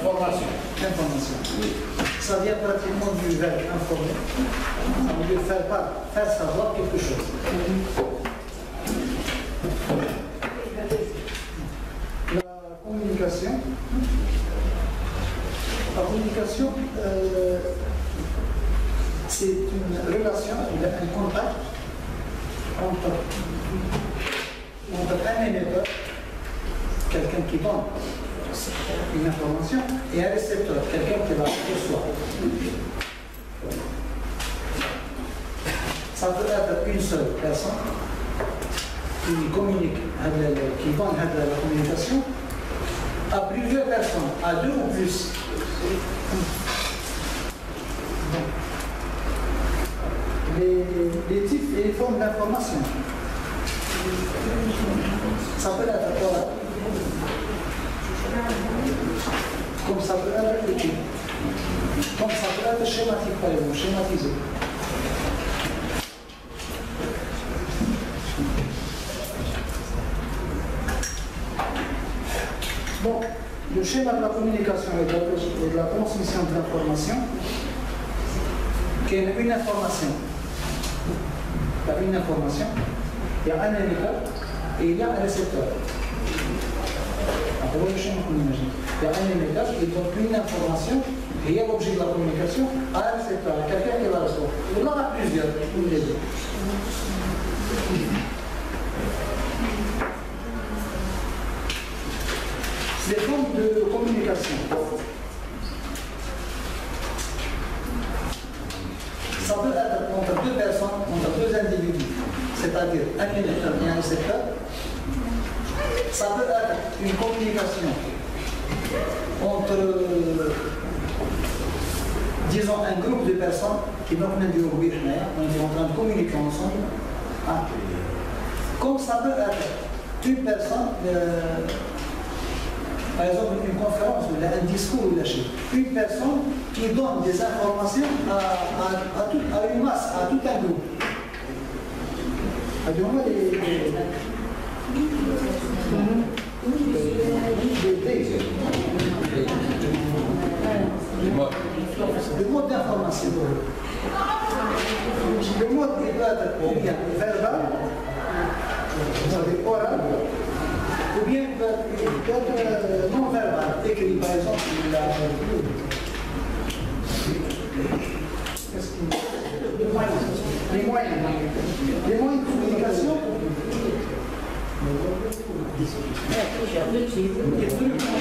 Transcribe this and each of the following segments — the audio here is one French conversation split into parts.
Information. Ça vient pratiquement du verbe informer. Ça veut dire faire savoir quelque chose. La communication, c'est une relation, un contact entre un émetteur, quelqu'un qui donne une information, et un récepteur, quelqu'un qui la reçoit. Ça peut être une seule personne qui communique, qui donne la communication à plusieurs personnes, à deux ou plus. Les types et les formes d'information. Ça peut être oral, comme ça peut être écrit, comme ça peut être schématique, par exemple, schématisé. Bon, le schéma de la communication et de la transmission de l'information, qui est une information. Il y a une information, il y a un émetteur et il y a un récepteur. Alors, le schéma qu'on imagine. Il y a un émetteur qui donne une information, et il y a l'objet de la communication à un récepteur, à quelqu'un qui la reçoit. Il y en a plusieurs, ou les deux. Les formes de communication. Ça peut être entre deux personnes, entre deux individus, c'est-à-dire un émetteur et un récepteur. Ça peut être une communication entre, disons, un groupe de personnes qui vont venir du groupe, on est en train de communiquer ensemble. Comme ça peut être une personne, par exemple, une conférence, un discours, une personne qui donne des informations à une masse, à tout un groupe. Des modes d'information. Le mode peut être ou bien verbal, c'est-à-dire oral, ou bien peut être non verbal, écrit par exemple. Les moyens de communication.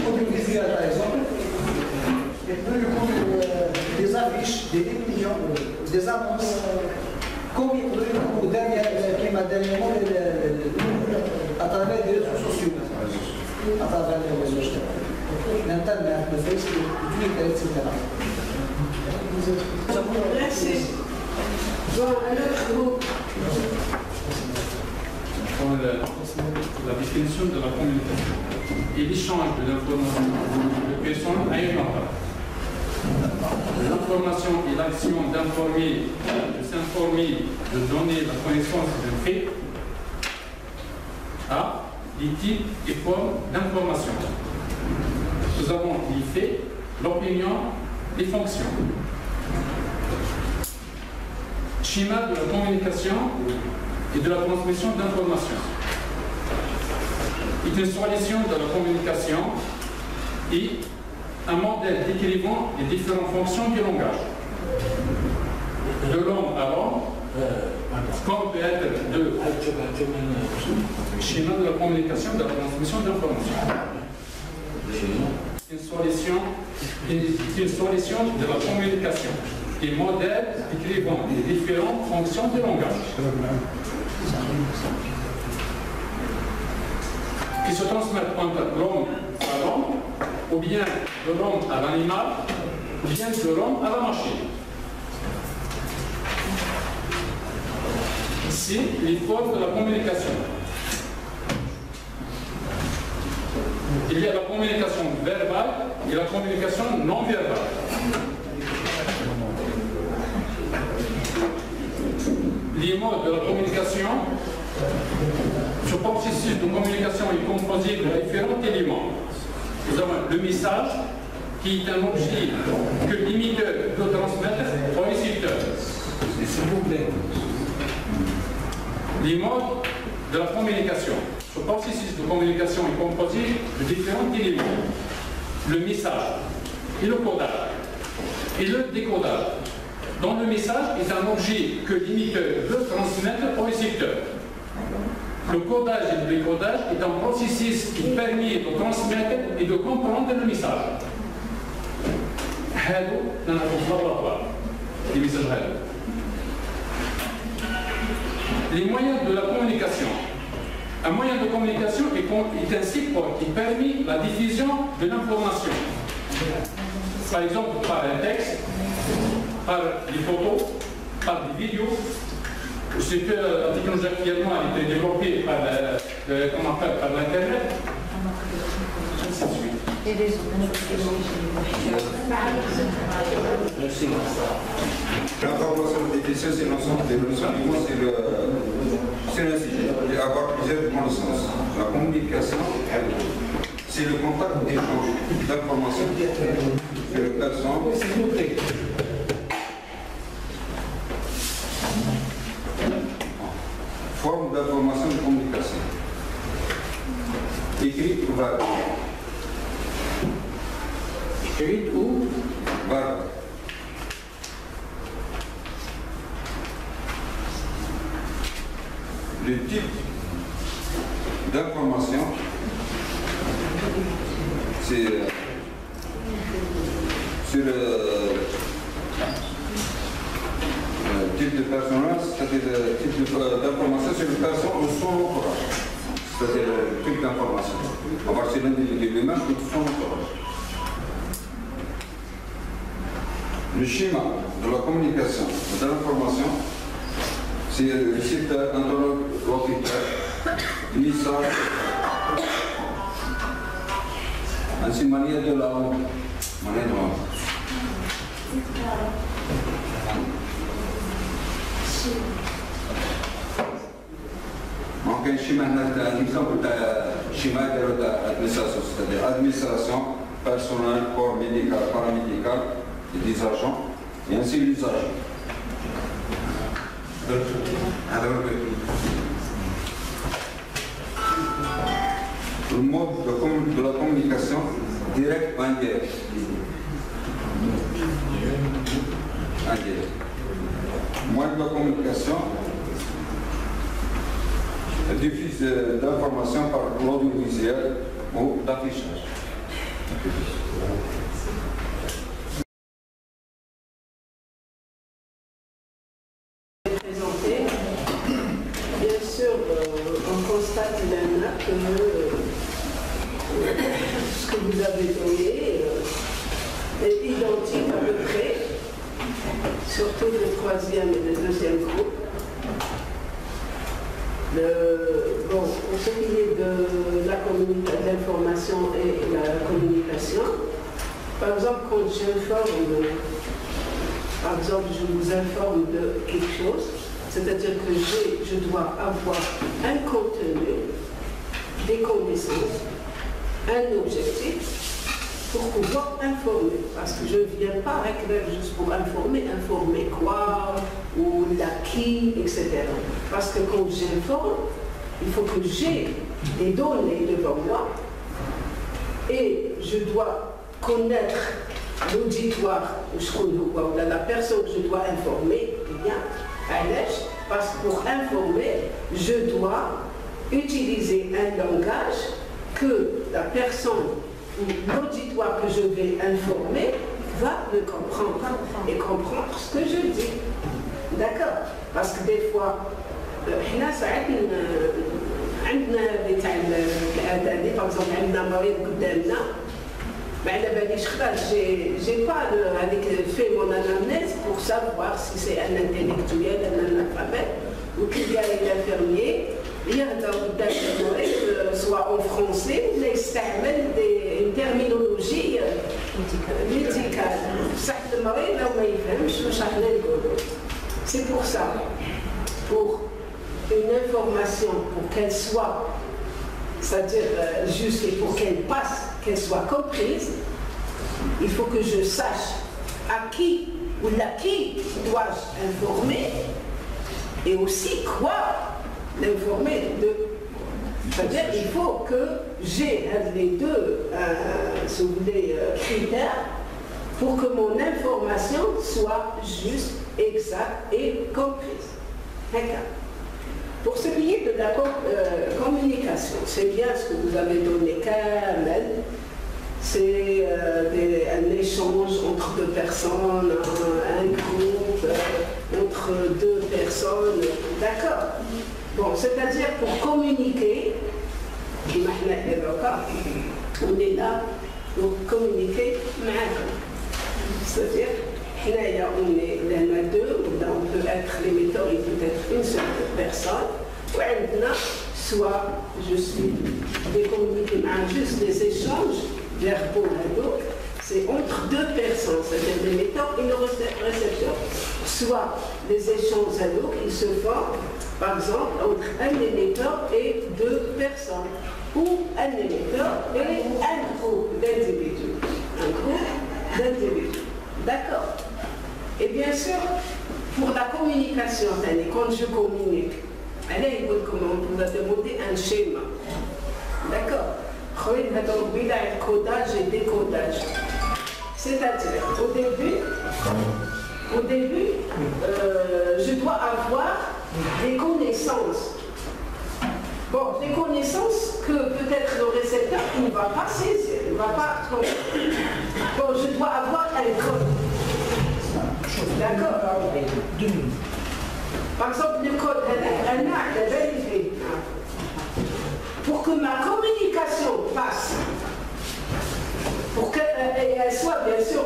Audiovisuel par exemple, des affiches, des télévisions, des annonces, comme dernièrement à travers des réseaux sociaux, à travers les réseaux sociaux, l'Internet, le Facebook, le Twitter, etc. La définition de la communication et l'échange de l'information de personnes à une autre. L'information et l'action d'informer, de s'informer, de donner la connaissance d'un fait à des types et formes d'information. Nous avons les faits, l'opinion, les fonctions. Schéma de la communication et de la transmission d'informations. Est une solution de la communication et un modèle décrivant les différentes fonctions du langage. De l'homme à l'homme, comme peut être de schéma de la communication, de la transmission d'informations. Une solution de la communication et modèle décrivant les différentes fonctions du langage. Qui se transmettent entre l'homme à l'homme, ou bien de l'homme à l'animal, ou bien de l'homme à la machine. Ici, les formes de la communication. Il y a la communication verbale et la communication non verbale. Les modes de la communication. Ce processus de communication est composé de différents éléments. Nous avons le message, qui est un objet que l'émetteur doit transmettre au récepteur. S'il vous plaît. Les modes de la communication. Ce processus de communication est composé de différents éléments. Le message et le codage et le décodage. Donc le message est un objet que l'émetteur veut transmettre au récepteur. Le codage et le décodage est un processus qui permet de transmettre et de comprendre le message. Les moyens de la communication. Un moyen de communication est un support qui permet la diffusion de l'information. Par exemple, par un texte, par des photos, par des vidéos. Ce que la technologie actuellement a été développée par l'Internet. L'information déficiente, c'est l'ensemble des renseignements sur un sujet et avoir plusieurs connaissances. La communication, c'est le contact d'échange d'informations sur le personne. Forme d'information de communication. Écrite ou verbale. Écrite ou verbale. Le type d'information, c'est sur le type de personnage, c'est-à-dire le type d'information sur le personne ou son entourage. C'est-à-dire le type d'information. On va sur l'individu lui-même ou son entourage. Le schéma de la communication et de l'information, c'est le récepteur, interlocuteur, message, ainsi manière de la langue. Donc un schéma, un exemple de schéma de l'administration, c'est-à-dire administration, personnel, corps médical, paramédical, et des agents, et ainsi les agents. Le mode de la communication direct ou indirect. Mode de la communication diffuse d'informations par l'audiovisuel ou d'affichage. On constate maintenant que ce que vous avez donné est identique à peu près, surtout le troisième et le deuxième groupe. Pour ce qui est de l'information et la communication, par exemple, quand j'informe, par exemple, je vous informe de quelque chose, c'est-à-dire que je dois avoir un contenu, des connaissances, un objectif pour pouvoir informer. Parce que je ne viens pas avec juste pour informer quoi, ou l'acquis, etc. Parce que quand j'informe, il faut que j'ai des données devant moi et je dois connaître l'auditoire, ou la personne que je dois informer, eh bien, parce que pour informer, je dois utiliser un langage que la personne ou l'auditoire que je vais informer va me comprendre et comprendre ce que je dis. D'accord? Parce que des fois, par exemple, j'ai pas fait mon anamnèse pour savoir si c'est un intellectuel, un analphabète, ou qu'il y a un infirmier, soit en français, ou une terminologie médicale. C'est pour ça, pour une information, pour qu'elle soit, c'est-à-dire juste et pour qu'elle passe, qu'elle soit comprise, il faut que je sache à qui ou à qui dois-je informer et aussi quoi l'informer de. C'est-à-dire qu'il faut que j'ai les deux si vous voulez, critères pour que mon information soit juste, exacte et comprise. D'accord. Pour ce qui est de la communication, c'est bien ce que vous avez donné, Kamel. C'est un échange entre deux personnes, un groupe, entre deux personnes, d'accord. Bon, c'est-à-dire pour communiquer, on est là pour communiquer, c'est-à-dire, on est là deux, on peut être l'émetteur, il peut être une seule personne, ou soit je suis communiquer juste des échanges verbaux, c'est entre deux personnes, c'est-à-dire l'émetteur et le récepteur. Soit les échanges qui se forment, par exemple, entre un émetteur et deux personnes, ou un émetteur et un groupe d'individus. Un groupe d'individus. D'accord. Et bien sûr, pour la communication, quand je communique, allez, comment on va demander un schéma. D'accord. Codage et décodage. C'est-à-dire, au début, je dois avoir des connaissances. Bon, des connaissances que peut-être le récepteur ne va pas saisir, ne va pas comprendre. Bon, je dois avoir un code. D'accord. Par exemple, le code, pour que ma communication passe, pour qu'elle soit bien sûr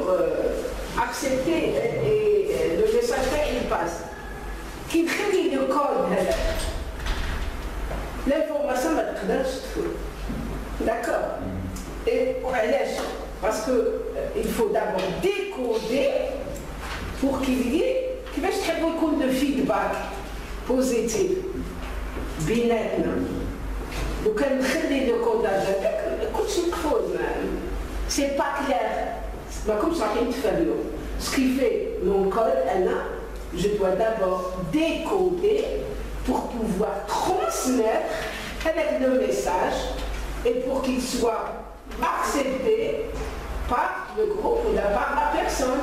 acceptée et le message il passe, qu'il crée le code, l'information va être d'accord. Et parce qu'il faut d'abord décoder pour qu'il y ait beaucoup de feedback positif. Binetna. Donc, le codage, c'est pas clair. Comme ça, ce qui fait mon code, je dois d'abord décoder pour pouvoir transmettre avec le message et pour qu'il soit accepté par le groupe ou par la personne.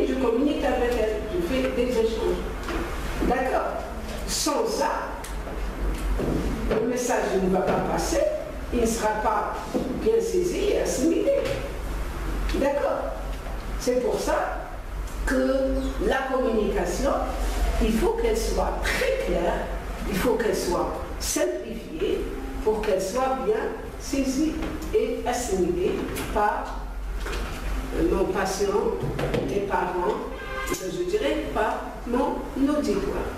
Je communique avec elle, je fais des échanges. D'accord. Sans ça, le message ne va pas passer, il ne sera pas bien saisi et assimilé. D'accord. C'est pour ça que la communication, il faut qu'elle soit très claire, il faut qu'elle soit simplifiée pour qu'elle soit bien saisie et assimilée par mon patient, mes parents, je dirais par mon auditoire.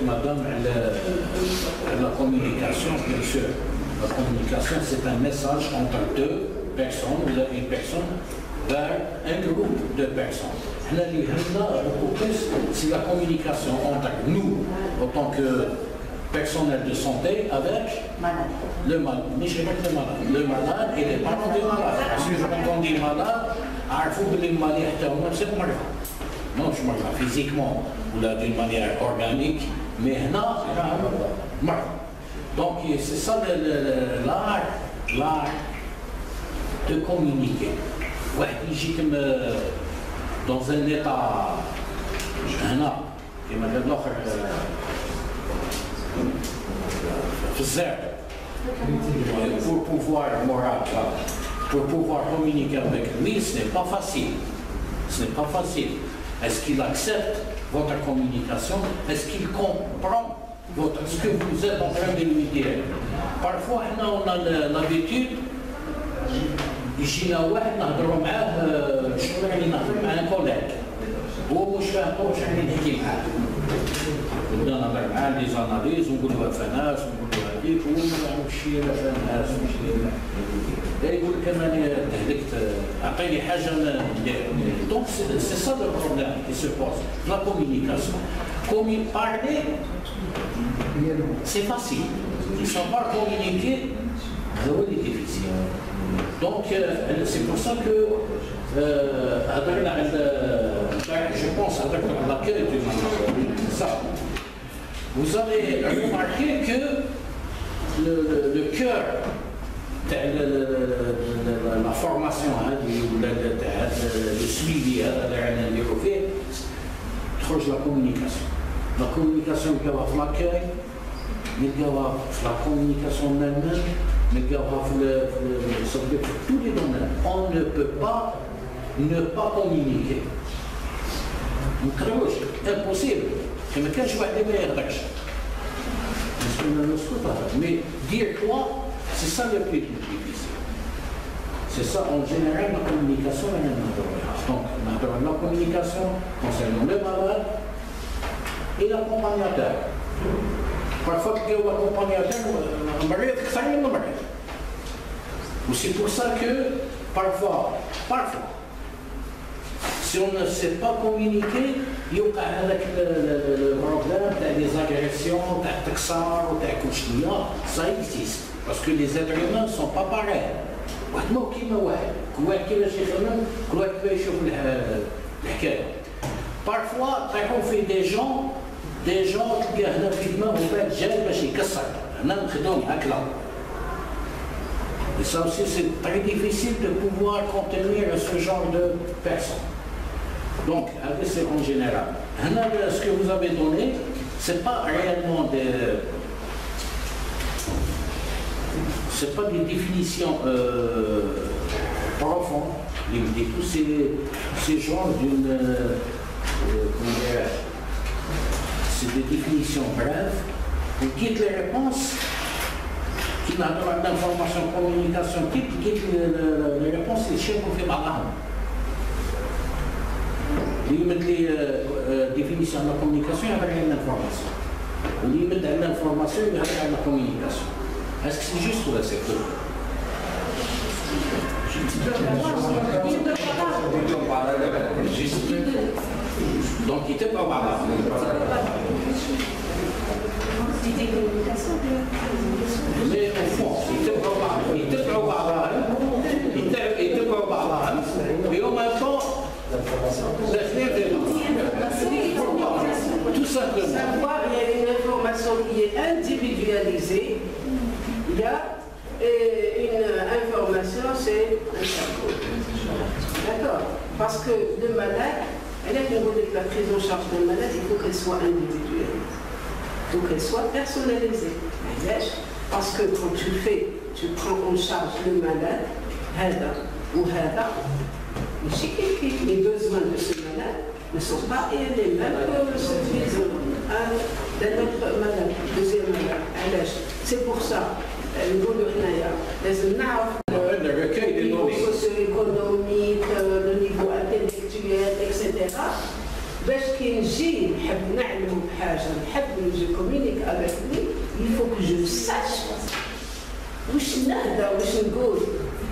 Madame, la communication, bien sûr, la communication c'est un message entre deux personnes, ou une personne, vers un groupe de personnes. C'est la communication entre nous, en tant que personnel de santé, avec le malade. Le malade et les parents du malade. Parce que quand on dit malade, il faut que les malades c'est pas non, je marche physiquement ou d'une manière organique, mais là, donc c'est ça l'art de communiquer. Ouais, j'ai comme dans un état, pour pouvoir moral, pour pouvoir communiquer avec lui, ce n'est pas facile. Ce n'est pas facile. Est-ce qu'il accepte votre communication? Est-ce qu'il comprend ce que vous êtes en train de lui dire? Parfois, on a l'habitude, يجينا واحد نهضروا معاه شغل يعني نهضر مع ان كوليك هو مش فاهم واش راني نحكي معاه نبدا نهضر معاه لي زاناليز ونقول له فناس ونقول له هذيك هو ما يعرفش شي لا فناس وشي يقول لك انا تهلكت اعطيني حاجه ندير دونك سي سا لو بروبليم كي سو بوز لا كومونيكاسيون parler c'est facile savoir communiquer Donc c'est pour ça que je pense à l'accueil du ça. Vous avez remarqué que le cœur de la formation, le suivi, c'est la communication. La communication qui va faire l'accueil, la communication elle-même, tous les domaines. On ne peut pas ne pas communiquer. Impossible. Mais quand je vois des meilleurs mais dire quoi, c'est ça le plus difficile. C'est ça en général la communication et donc la communication concernant le malade et l'accompagnateur. Parfois, l'accompagnateur, c'est pour ça que parfois, si on ne sait pas communiquer, il y a le problème des agressions, des taxars, des couchnias, ça existe. Parce que les êtres humains ne sont pas pareils. Parfois, on fait des gens qui rapidement et ça aussi, c'est très difficile de pouvoir contenir ce genre de personnes. Donc, c'est en général. Ce que vous avez donné, ce n'est pas réellement c'est pas des définitions profondes. C'est genre d'une. C'est des définitions brèves qui guident les réponses, qui n'a pas d'information, communication, qui guident les réponses, c'est ce qu'on fait par là. Les définitions de la communication, il y a rien d'information. Les limites de l'information, il y a rien de la communication. Est-ce que c'est juste ou c'est faux? Donc il était pas mal. Mais au fond, il était pas mal. Et en même temps, tout simplement. Savoir, il y a une information qui est individualisée. Il y a une information, c'est un cerveau. D'accord? Parce que le malade, elle est au niveau de la prise en charge d'un malade, il faut qu'elle soit individuelle. Il faut qu'elle soit personnalisée. Parce que quand tu prends en charge le malade, les besoins de ce malade ne sont pas les mêmes que ceux d'un autre malade, deuxième malade. C'est pour ça. Le recueil des niveau socio-économique, le niveau intellectuel, etc. Je communique avec lui, il faut que je sache واش نهضر واش نقول.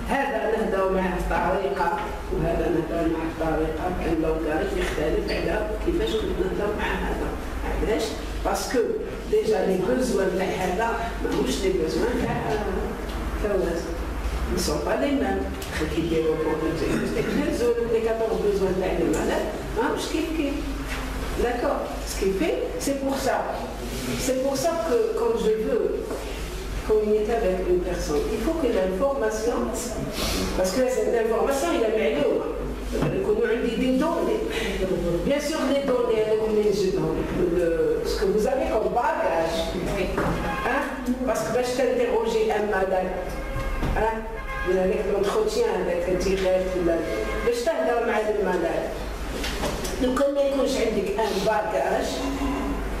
هذا نهضر معه بطريقه وهذا نهضر معه بطريقه، كان لونغاج يختلف على كيفاش كنت نهضر مع هذا. علاش؟ باسكو ديجا لي بوزوان تاع هذا ماهوش لي بوزوان تاع فواز. Ils ne sont pas les mêmes. Qui développent les 14 besoins de la malade, d'accord. Ce qui fait, c'est pour ça. C'est pour ça que quand je veux communiquer avec une personne, il faut que l'information, parce que cette information, il a mis des données. Bien sûr, les données, ce que vous avez comme bagage. Hein? Parce que je t'interroger un malade. Hein? Avec l'entretien, avec le direct, باش تهضر مع المرض. لو كان ما يكونش عندك ان باكاج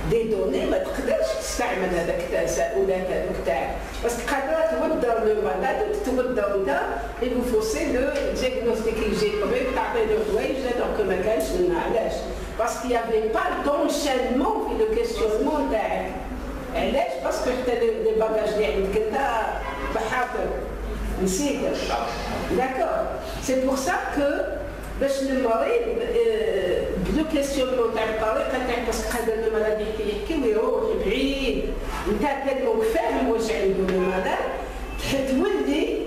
دي دوني ما تقدرش تستعمل هذاك التساؤلات هذوك تاعك، باسكو قادره توضر لو مرض وتوضر انت اي فو فوسي لو دياغنوستيك يجي طبيب تعطي له حوايج هذوك ما كانش منها. علاش؟ باسكو يافي با دونشينمون في لو كيستيونمون تاعك. علاش؟ باسكو حتى لي باكاج اللي عندك انت بحاطر نسيت. D'accord. C'est pour ça que باش المريض بلو كيستيونمون تاع الطريقه تاعك، باسكو هذا المرض يحكي ويروح بعيد، انت تلمك فاهم واش عنده المرض، تولي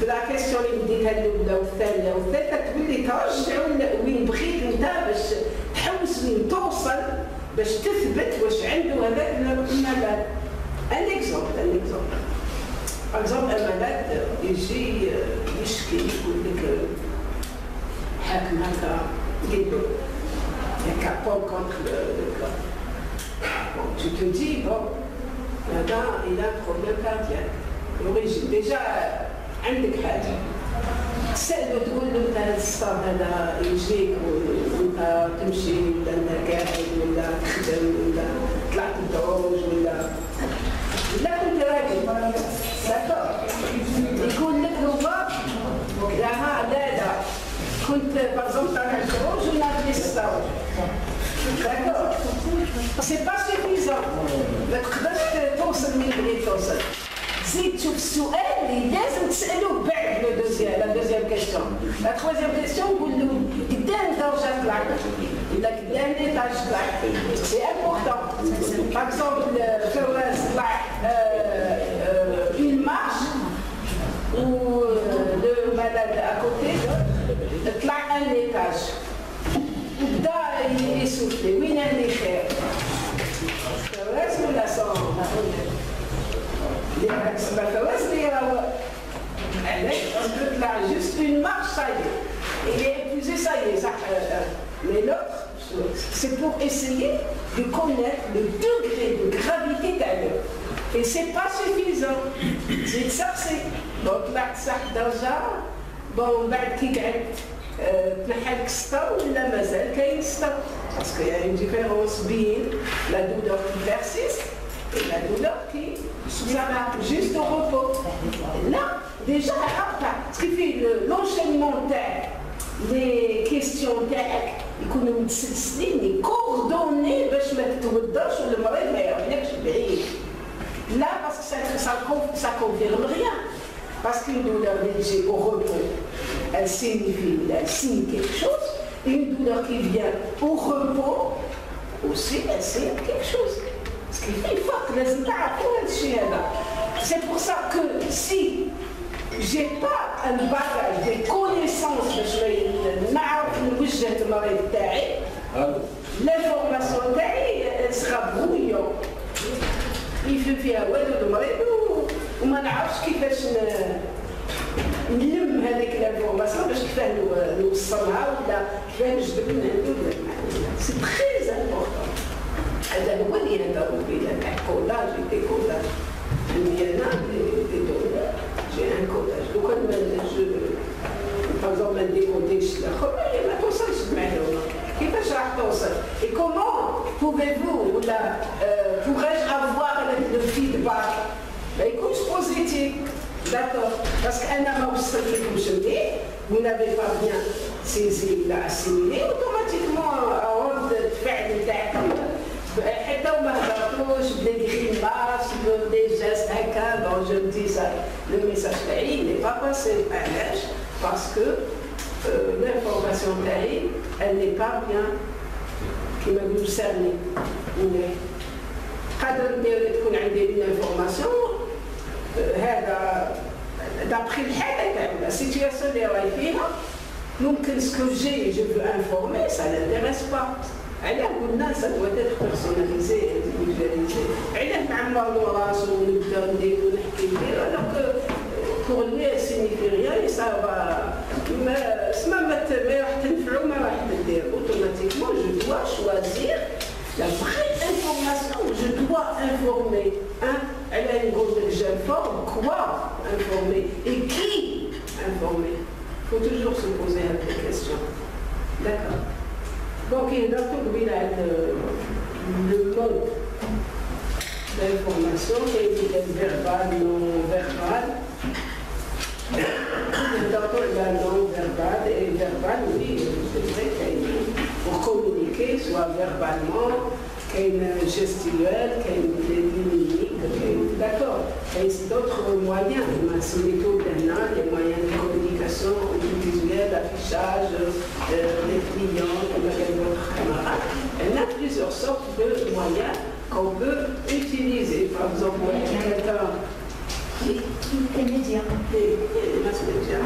بلا كيسيون اللي بديتها الاولى والثانيه والثالثه تولي ترجع وين بغيت انت باش تحوس وين توصل باش تثبت واش عنده هذاك الملل. ان اكزومبل باغ اكزومبل ملل يجي يشكي يقول لك حاكم هكا قال له هكا بون كونتر لو كا. Tu te dis, bon, là, il a un problème cardiaque. L'origine, déjà, عندك حاجة تسأله تقول له أنت هذا الصاد هذا يجيك وأنت تمشي ولا أنت قاعد ولا تخدم ولا طلعت الدروج ولا كنت راجل داكور. يقول لك هو لا كنت باغزومبل طالع الدروج ولا في الصاد. داكور سي با سوفيزون ما تقدرش توصل من اللي توصل. زيد تشوف السؤال اللي لازم تسألوه بعد لا دوزيام كيستيون. لا تخوازيام كيستيون نقول له قدام درجة طلعت ولا قدام ليطاج طلعت. سي امبورتون. باغ اكزومبل فواز طلع اون مارش و لو مالاد اكوتي طلع ان ليطاج وبدا يسوفلي وين اللي خير فواز ولا صون. ما فواز اللي راهو علاش باسكو طلع جوست اون مارش صايي il est épuisé ça y est صح. mais l'autre c'est pour essayer de connaître le degré de gravité تاع l'autre et c'est pas suffisant. زيد سقسي بون طلعت صح درجه بون بعد كي قعدت تنحى لك السطر ولا مازال كاين السطر باسكو y a une différence بين la douleur qui persiste et la douleur qui s'arrête juste au repos. Là, déjà, ce qui fait l'enchaînement des questions تاعك يكونوا متسلسلين coordonnés باش ما تتوضاش والمريض ما يرميكش بعيد. Là, parce que ça confirme rien. Parce qu'une douleur légère au repos, elle signe quelque chose. Et une douleur qui vient au repos, aussi, elle signe quelque chose. Ce qui fait fort, c'est pour ça que si j'ai pas un bagage des connaissances l'information elle sera brouillon. Il fait فيها والو المريض وما نعرفش كيفاش نلم هذيك الانفورماسيون باش كيفاه نوصلها ولا كيفاه نجبد من عنده. سي تري امبورطون. هذا هو اللي يهضروا به تاع كولاج ديكولاج. عندي انا دي دولار جي ان كولاج لو كان باغ ما نديكوديش الاخر ما توصلش المعلومه. كيفاش راح توصل؟ اي كومون بوفيفو ولا pourrais-je avoir le feedback ما يكونش بوزيتيف. داكور باسكو انا ما وصلتلكمش مليح vous n'avez pas bien saisi ولا assimilé اوتوماتيكمون عود الفعل تاعكم حتى وما هضرتوش بدي غريماس بدي جاست هكا. دون جو دي سا لو ميساج تاعي ني با باسي. علاش؟ باسكو l'information تاعي elle n'est pas bien كيما نقولوا سارني. قادر تكون عندي اون انفورماسيون هذا دابخي الحاله تاعو لا سيتياسيون اللي راهي فيها ممكن سكو جي جو فو انفورمي سا لانتيريس با. علاه قلنا سا دو اتر بيرسوناليزي انديفيدواليزي. علاه نعمروا راسو ونبدا نديرو نحكي ندير الوغ بور لي سينيفي ريان سا ما اسمها ما راح تنفعو ما راح تدير. اوتوماتيكمون جو دوا شوازير la vraie information. Je dois informer. Elle a une grosse j'informe quoi informer et qui informer. Il faut toujours se poser des questions. D'accord. Donc il y a le mode d'information qui est verbal, non verbal. D'abord il y a non verbal et verbal, oui, c'est vrai qu'il y a pour communiquer, soit verbalement, qu'il y ait une gestuelle, qu'il y ait une mimique, d'accord. Et c'est d'autres moyens, c'est méthode les moyens de communication audiovisuelle, affichage, les clients, comme d'autres camarades. Il y a plusieurs sortes de moyens qu'on peut utiliser. Par exemple, quelqu'un qui Les médias. Les mass médias.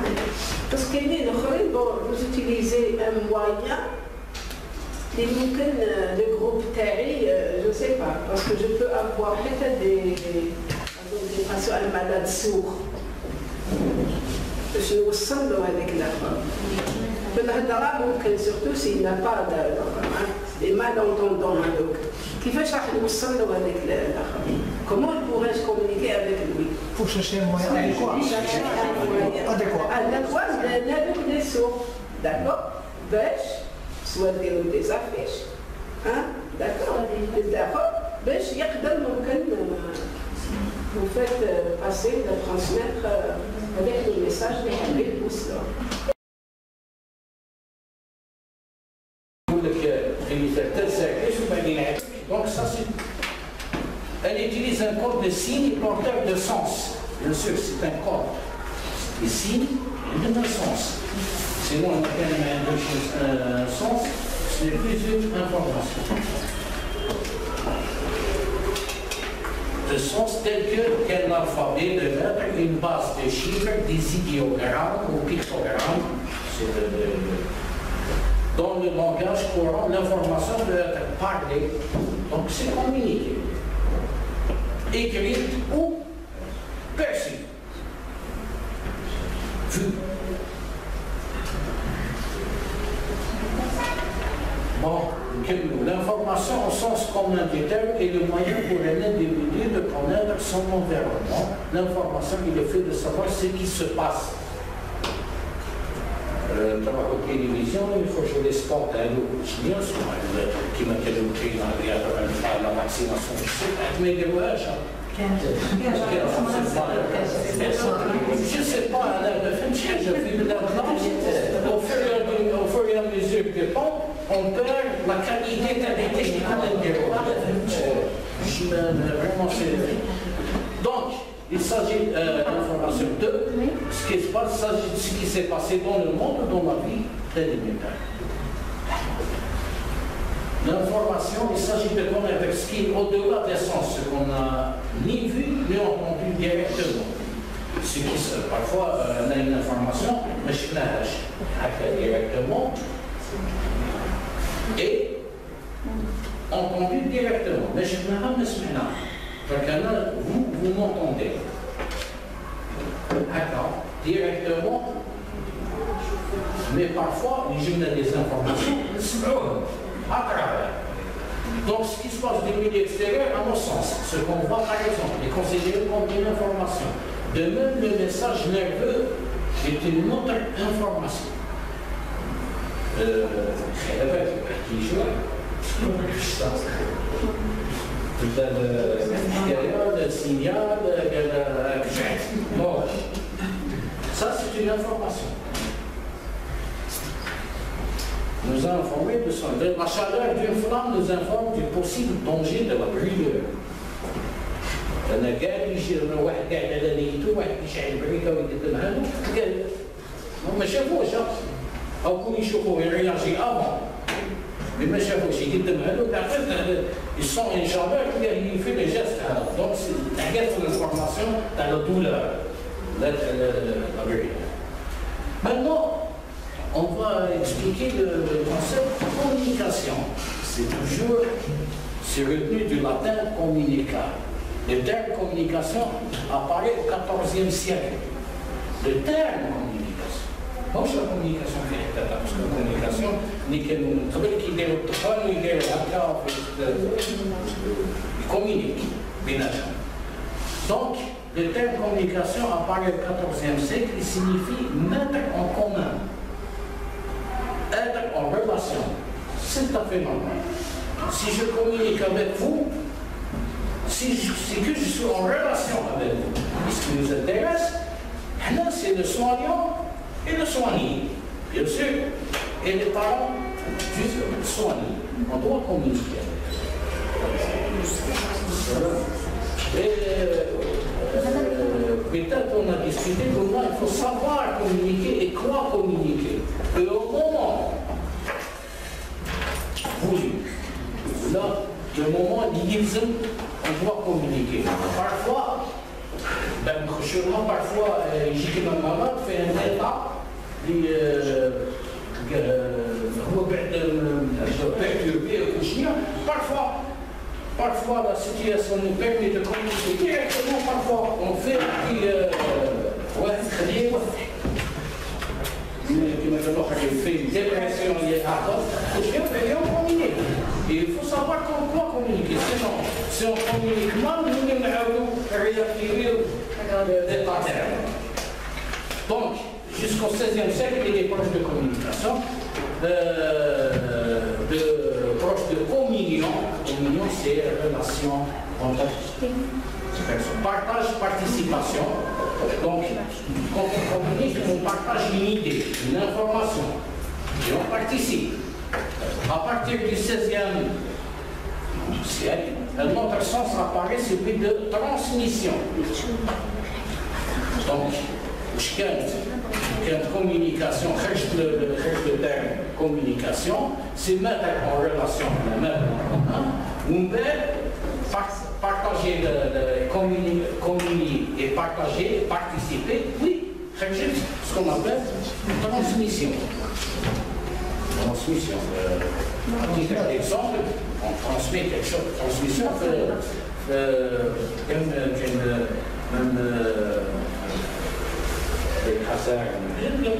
Parce que vous utilisez un moyen, le groupe Terry, je ne sais pas, parce que je peux avoir peut-être des patients malades sourds. Je nous ressemble avec la femme. Surtout s'il n'a pas des malentendants. Comment pourrais-je communiquer avec lui? Pour chercher un moyen adéquat. Adéquat, des sourds. D'accord? Soit des affiches. D'accord? Vous faites passer, transmettre avec le message avec tout cela. Donc ça c'est... Elle utilise un code de signes porteur de sens. Bien sûr, c'est un code. Les signes et de sens. Sinon, on a un sens, ce n'est plus une information. De sens tel qu'un alphabet de lettres, une base de chiffres, des idéogrammes ou pictogrammes. Dans le langage courant, l'information peut être parlée, donc c'est communiqué, écrite ou perçue, vue. Bon, l'information au sens commun du terme est le moyen pour un individu de connaître son environnement. L'information est le fait de savoir ce qui se passe. Trabajo en télévision, il faut jouer les sports à l'eau qui m'a été la vaccination. Mais des voyages. Je ne sais pas, je vis de la au fur et à mesure du temps, on perd la qualité des techniques vraiment c'est. Donc, il s'agit d'information de ce qui se passe, il s'agit de ce qui s'est passé dans le monde, dans la vie élémentaire. L'information, il s'agit de connaître ce qui est au-delà des sens, ce qu'on n'a ni vu ni entendu directement. Ce qui, parfois, on a une information, mais je l'ai directement et entendu directement. Mais je l'ai pas vous m'entendez. D'accord, directement, mais parfois, je mets des informations à travers. Donc, ce qui se passe du milieu extérieur, à mon sens, ce qu'on voit par exemple, est considéré comme une information. De même, le message nerveux est une autre information. Le signal, bon, ça c'est une information. Nous a informé de la chaleur d'une flamme nous informe du possible danger de la brûlure. أنا قاعد يجي واحد قاعد على نيته واحد يشعل بريكة ويقدم هذا قال ما شافوش أو كون يشوفوه يرياجي أفون mais ما شافوش يقدم هذا وتعرف ils sont une chaleur qui fait les gestes donc c'est حاجات في l'information تاع la douleur la brûlure. Maintenant on va expliquer le concept de communication. C'est toujours retenu du latin communica. Le terme communication apparaît au XIVe siècle. Le terme communication. مش communication في حتى parce que communication اللي كانوا من قبل كيديروا الطفل ويديروا هكا communique بيناتهم. Donc le terme communication apparaît au XIVe siècle et signifie mettre en commun. Être en relation, c'est tout à fait normal. Si je communique avec vous, c'est que je suis en relation avec vous. Ce qui nous intéresse, c'est le soignant et le soigné. Bien sûr, et les parents du soigné. On doit communiquer avec peut-être on a discuté comment il faut savoir communiquer et quoi communiquer. Et au moment voulu, là, le moment d'idisme, on doit communiquer. Parfois, ben, je sûrement parfois, يجيك من مرات في انقطاع هو بعد perturbé ou chien. Parfois la situation nous permet de communiquer directement, parfois on fait un petit qui fait une dépression liée à d'autres, et on communique. Et il faut savoir comment communiquer. Sinon, si on communique mal, nous allons réactiver des patterns. Donc, jusqu'au XVIe siècle, il y a des proches de communication, proches de communion. Communion, c'est relation, contact, partage, participation. Donc, quand on communique, on partage une idée, une information, et on participe. À partir du XVIe siècle, notre sens apparaît celui de transmission. Donc, quand communication, le terme communication, c'est mettre en relation, ou partager, communier et partager, participer, oui, ce qu'on appelle transmission. Transmission. Un petit exemple, on transmet quelque chose. Transmission, il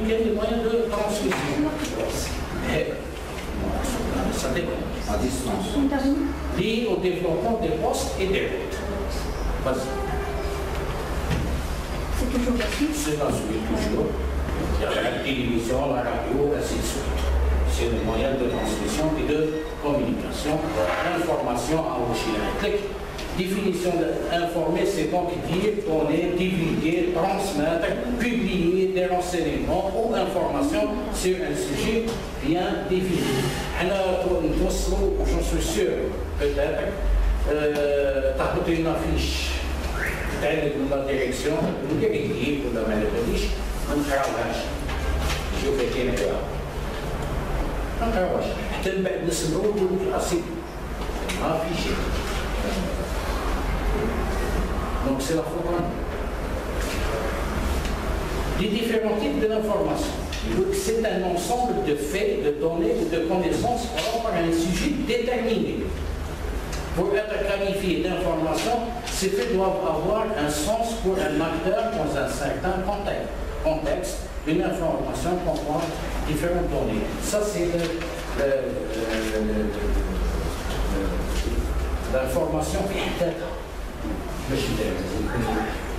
y a des moyens de transmission. Ça dépend. À distance. Lié au développement des postes et des routes. Vas-y. C'est toujours facile. C'est la suite, toujours. Il y a la télévision, la radio, ainsi de suite. C'est le moyen de transmission et de communication. L'information à l'électrique. Définition d'informer, c'est donc dire, donner, divulguer, transmettre, publier des renseignements ou informations sur un sujet bien défini. J'en suis sûr, peut-être, tu as une affiche de la direction, ou de l'équipe, ou de la affiche, un travail. Je vais dire ça. Un travail. Tu as une affiche. Donc c'est la photo. Les différents types de l'information. C'est un ensemble de faits, de données ou de connaissances par un sujet déterminé. Pour être qualifié d'information, ces faits doivent avoir un sens pour un acteur dans un certain contexte. Une information comprend différentes données. Ça, c'est l'information qui est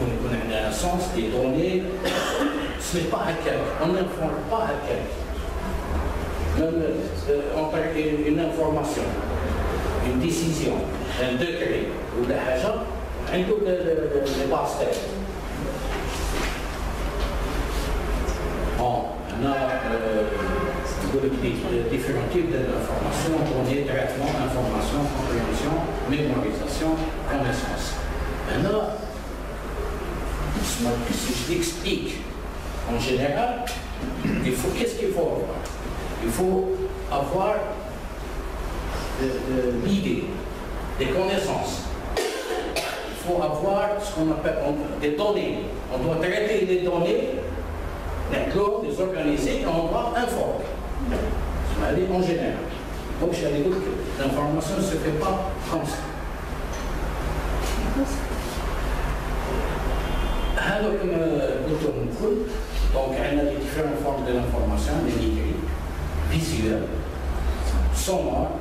on a un sens des données, ce n'est pas à quelqu'un, on n'informe pas à quelqu'un. On parle d'une information, une décision, un décret ou de haja, un peu de basket. On a différents types d'informations, données, traitement, information, compréhension, mémorisation, connaissance. Maintenant, si je l'explique en général, qu'est-ce qu'il faut avoir? Il faut avoir l'idée, des connaissances. Il faut avoir ce qu'on appelle des données. On doit traiter les données, d'accord, les organiser et on doit informer. En général. Donc, j'ai dit que l'information ne se fait pas comme ça. Alors, comme donc, on a des différentes formes de l'information, l'écrit, visuel, sonore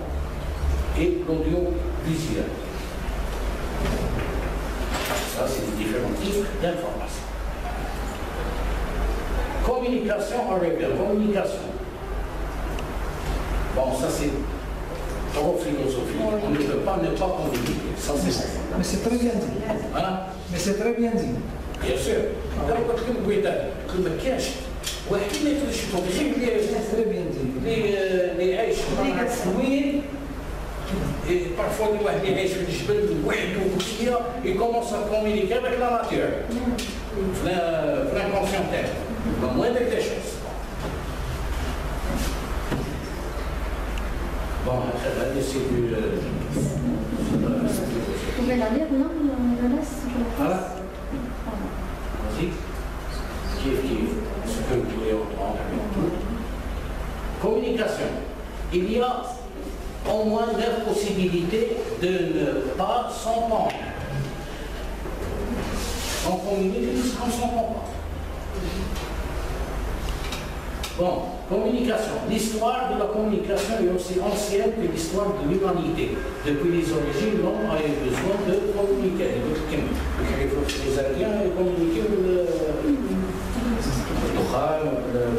et l'audiovisuel. Ça, c'est les différents types d'information. Communication en règle, communication. Bon, ça c'est trop philosophique. On ne peut pas ne pas communiquer. Ça, c'est ça. Mais c'est très bien dit. Hein? Mais c'est très bien dit. Bien sûr. Donc, comme vous dites, comme le cache, واحد ما يقدرش يطلب غير اللي عايش في الطويل. Parfois, الواحد اللي عايش في الجبل وحده وكلية يكومونس ا كومونيكي avec la nature. في l'inconscient terre. La moindre des choses. Bon, c'est du... Vous pouvez la lire, non? On la laisse. Voilà. Vas-y. Ce que vous voulez entendre avec tout. Communication. Il y a au moins 9 possibilités de ne pas s'entendre. On communique jusqu'à on s'entend pas. Bon, communication. L'histoire de la communication est aussi ancienne que l'histoire de l'humanité. Depuis les origines, l'homme a eu besoin de communiquer. Les Indiens ont communiqué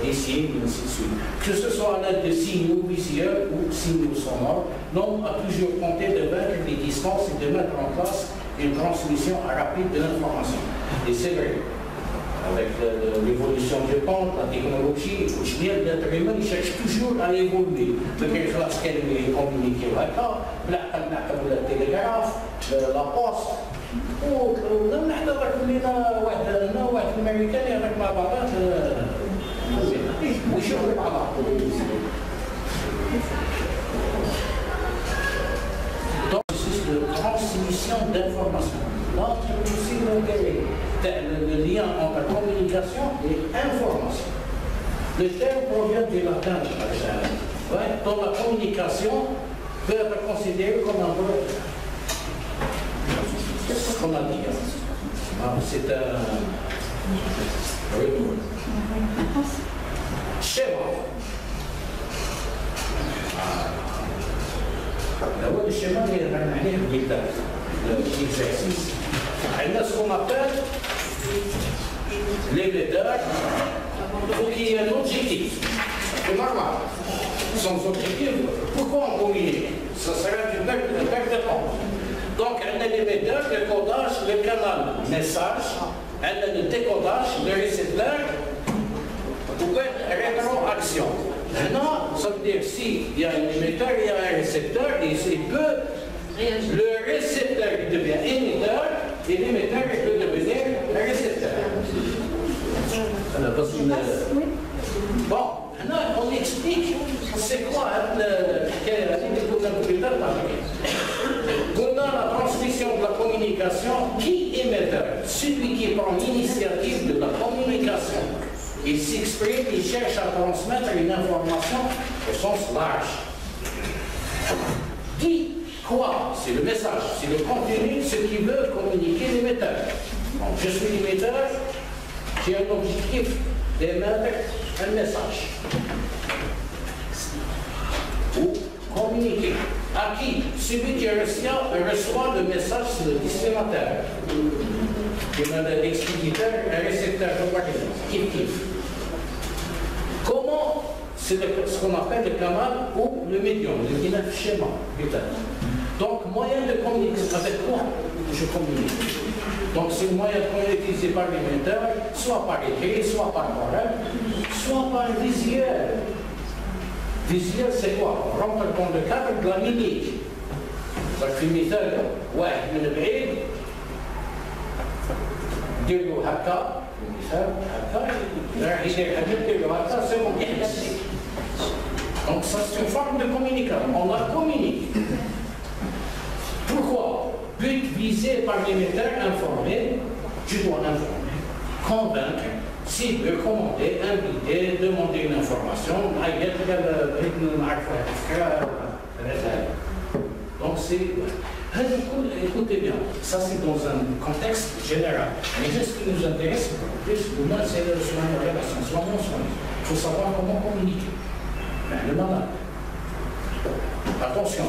des signes, ainsi de suite. Que ce soit à l'aide de signaux visuels ou signaux sonores, l'homme a toujours tenté de vaincre les distances et de mettre en place une transmission rapide de l'information. Et c'est vrai. Avec l'évolution du temps, la technologie, l'être humain il cherche toujours à évoluer. Donc, il faut communiquer avec le télégraphe, la poste. ولم نحضر كلنا واحد الامريكاني هذاك مع بعضات ويشوفوا بعض. Donc, c'est de transmission d'informations. Entre aussi le lien entre communication et information. Le terme provient du latin, dont la communication peut être considérée comme un peu ce qu'on a dit. C'est un schéma. D'abord, le schéma l'exercice. Il y a ce qu'on appelle les leaders. Il faut qu'il y ait un objectif. C'est normal. Sans objectif, pourquoi on communique? Ça serait une perte de temps. Donc, elle a l'émetteur, le codage, le canal message, elle a le décodage, le récepteur, ou rétroaction. Maintenant, ça veut dire s'il y a un émetteur, il y a un récepteur, et le récepteur devient émetteur, et l'émetteur peut devenir un récepteur. Bon, maintenant, on explique c'est quoi pendant la transmission de la communication, qui émetteur? Celui qui prend l'initiative de la communication. Il s'exprime, il cherche à transmettre une information au sens large. Qui? Quoi? C'est le message, c'est le contenu, ce qui veut communiquer l'émetteur. Donc je suis l'émetteur, j'ai un objectif d'émettre un message. Ou communiquer. À qui? Celui qui reçoit le message, c'est le destinataire. Il y a l'expéditeur, un récepteur, Comment? C'est ce qu'on appelle le canal ou le médium, le schéma, peut-être. Donc, moyen de communiquer, avec quoi je communique? Donc, c'est le moyen de communiquer utilisé par l'émetteur, soit par écrit, soit par oral, soit par visuel. Visuel, c'est quoi? On rentre dans le cadre de la mimique. Donc, l'émetteur, ouais, من بعيد ديروا هكا donc ça c'est une forme de communication, on la communique. Pourquoi? But visé par l'émetteur informé, je dois informer, convaincre, s'il veut commander, inviter, demander une information, donc c'est... Écoutez bien, ça c'est dans un contexte général. Mais ce qui nous intéresse plus, pour moi, c'est la relation, soit mon soin. Il faut savoir comment communiquer. Le malade. Attention,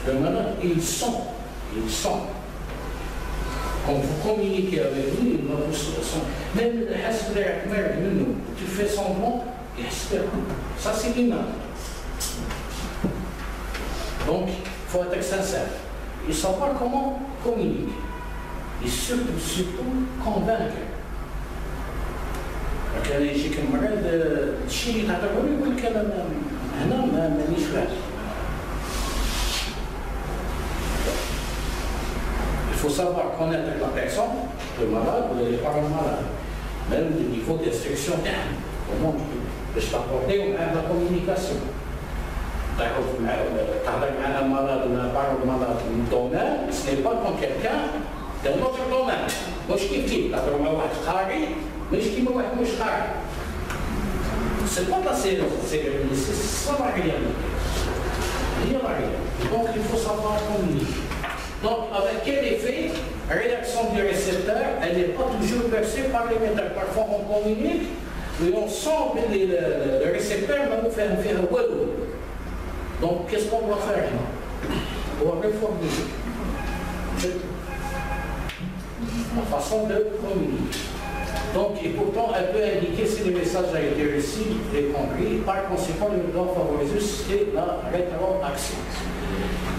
le malade, il sent. Quand vous communiquez avec lui, il va vous sentir. Même le tu fais semblant, il espère. Ça c'est l'humain. Donc, il faut être sincère. Il savoir comment communiquer. Et surtout convaincre. كان يجيك المريض الشيء اللي تعتبره يقول لك انا هنا مانيش فاهم. Il faut savoir connaître la personne, le malade ou les parents malades. Même le niveau d'instruction, comment je peux t'apporter la communication. تهضر مع مرض ولا بعض المرض من الدومين ce n'est pas comme quelqu'un C'est un autre domaine. مش كيف تهضروا مع واحد قاري مش كيما واحد مش قاري. C'est pas la c'est la réalité. Il y a la réalité. Donc il faut savoir communiquer. Donc avec quel effet rédaction du récepteur, elle n'est pas toujours perçue par l'émetteur. Parfois on communique et on sent que le récepteur va nous faire un walou. Donc qu'est-ce qu'on doit faire? On va réformer la façon de communiquer. Donc, et pourtant, elle peut indiquer si le message a été reçu et compris. Par conséquent, il doit favoriser la rétroaction.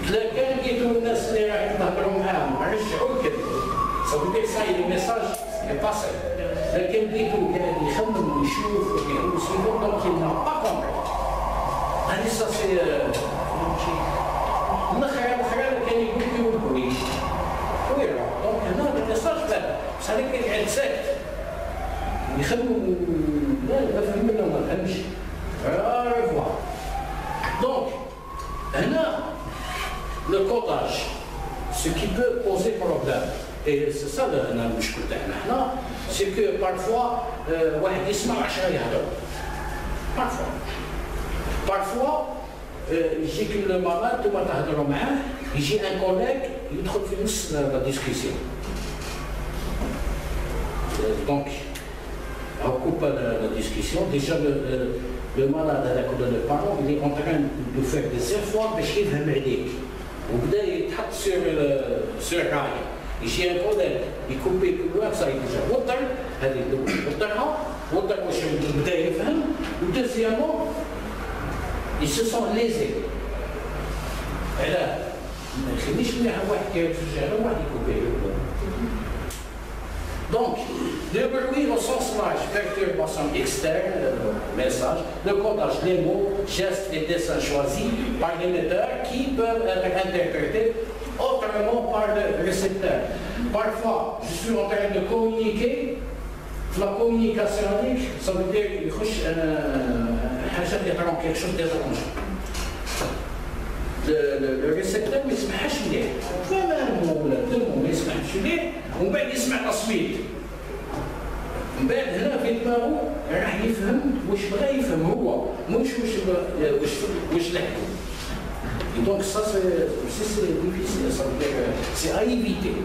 Quelqu'un qui tourne la scénario, ça veut dire que ça, le message est passé. Quelqu'un qui tourne, donc il n'a pas compris. Ça, c'est. Donc, non, le message, ça n'est qu'un insecte. Donc, le codage, ce qui peut poser problème, et c'est ça le c'est que parfois, parfois, j'ai que le malade, j'ai un collègue, il trouve la discussion. Donc, on coupe la discussion. Déjà, le malade à la cour de parents, il est en train de faire des efforts pour qu'il ait un médic. Il tape sur le rail. J'ai un collègue, il coupe plus loin, ça il dit water, ou deuxièmement, ils se sont lésés. Et là, donc, le bruit au sens large, perturbation externe, message, le codage des mots, gestes et dessins choisis par l'émetteur qui peuvent être interprétés autrement par le récepteur. Parfois, je suis en train de communiquer, la communication, ça veut dire qu'il y a quelque chose d'étrange. Le récepteur ما يسمعهاش مليح، فما ولا دمو ما يسمعش مليح، ومن بعد يسمع تصويت. من بعد هنا في دماغه راح يفهم واش بغى يفهم هو، مش واش لحقو. Donc ça c'est difficile, ça veut dire c'est à éviter.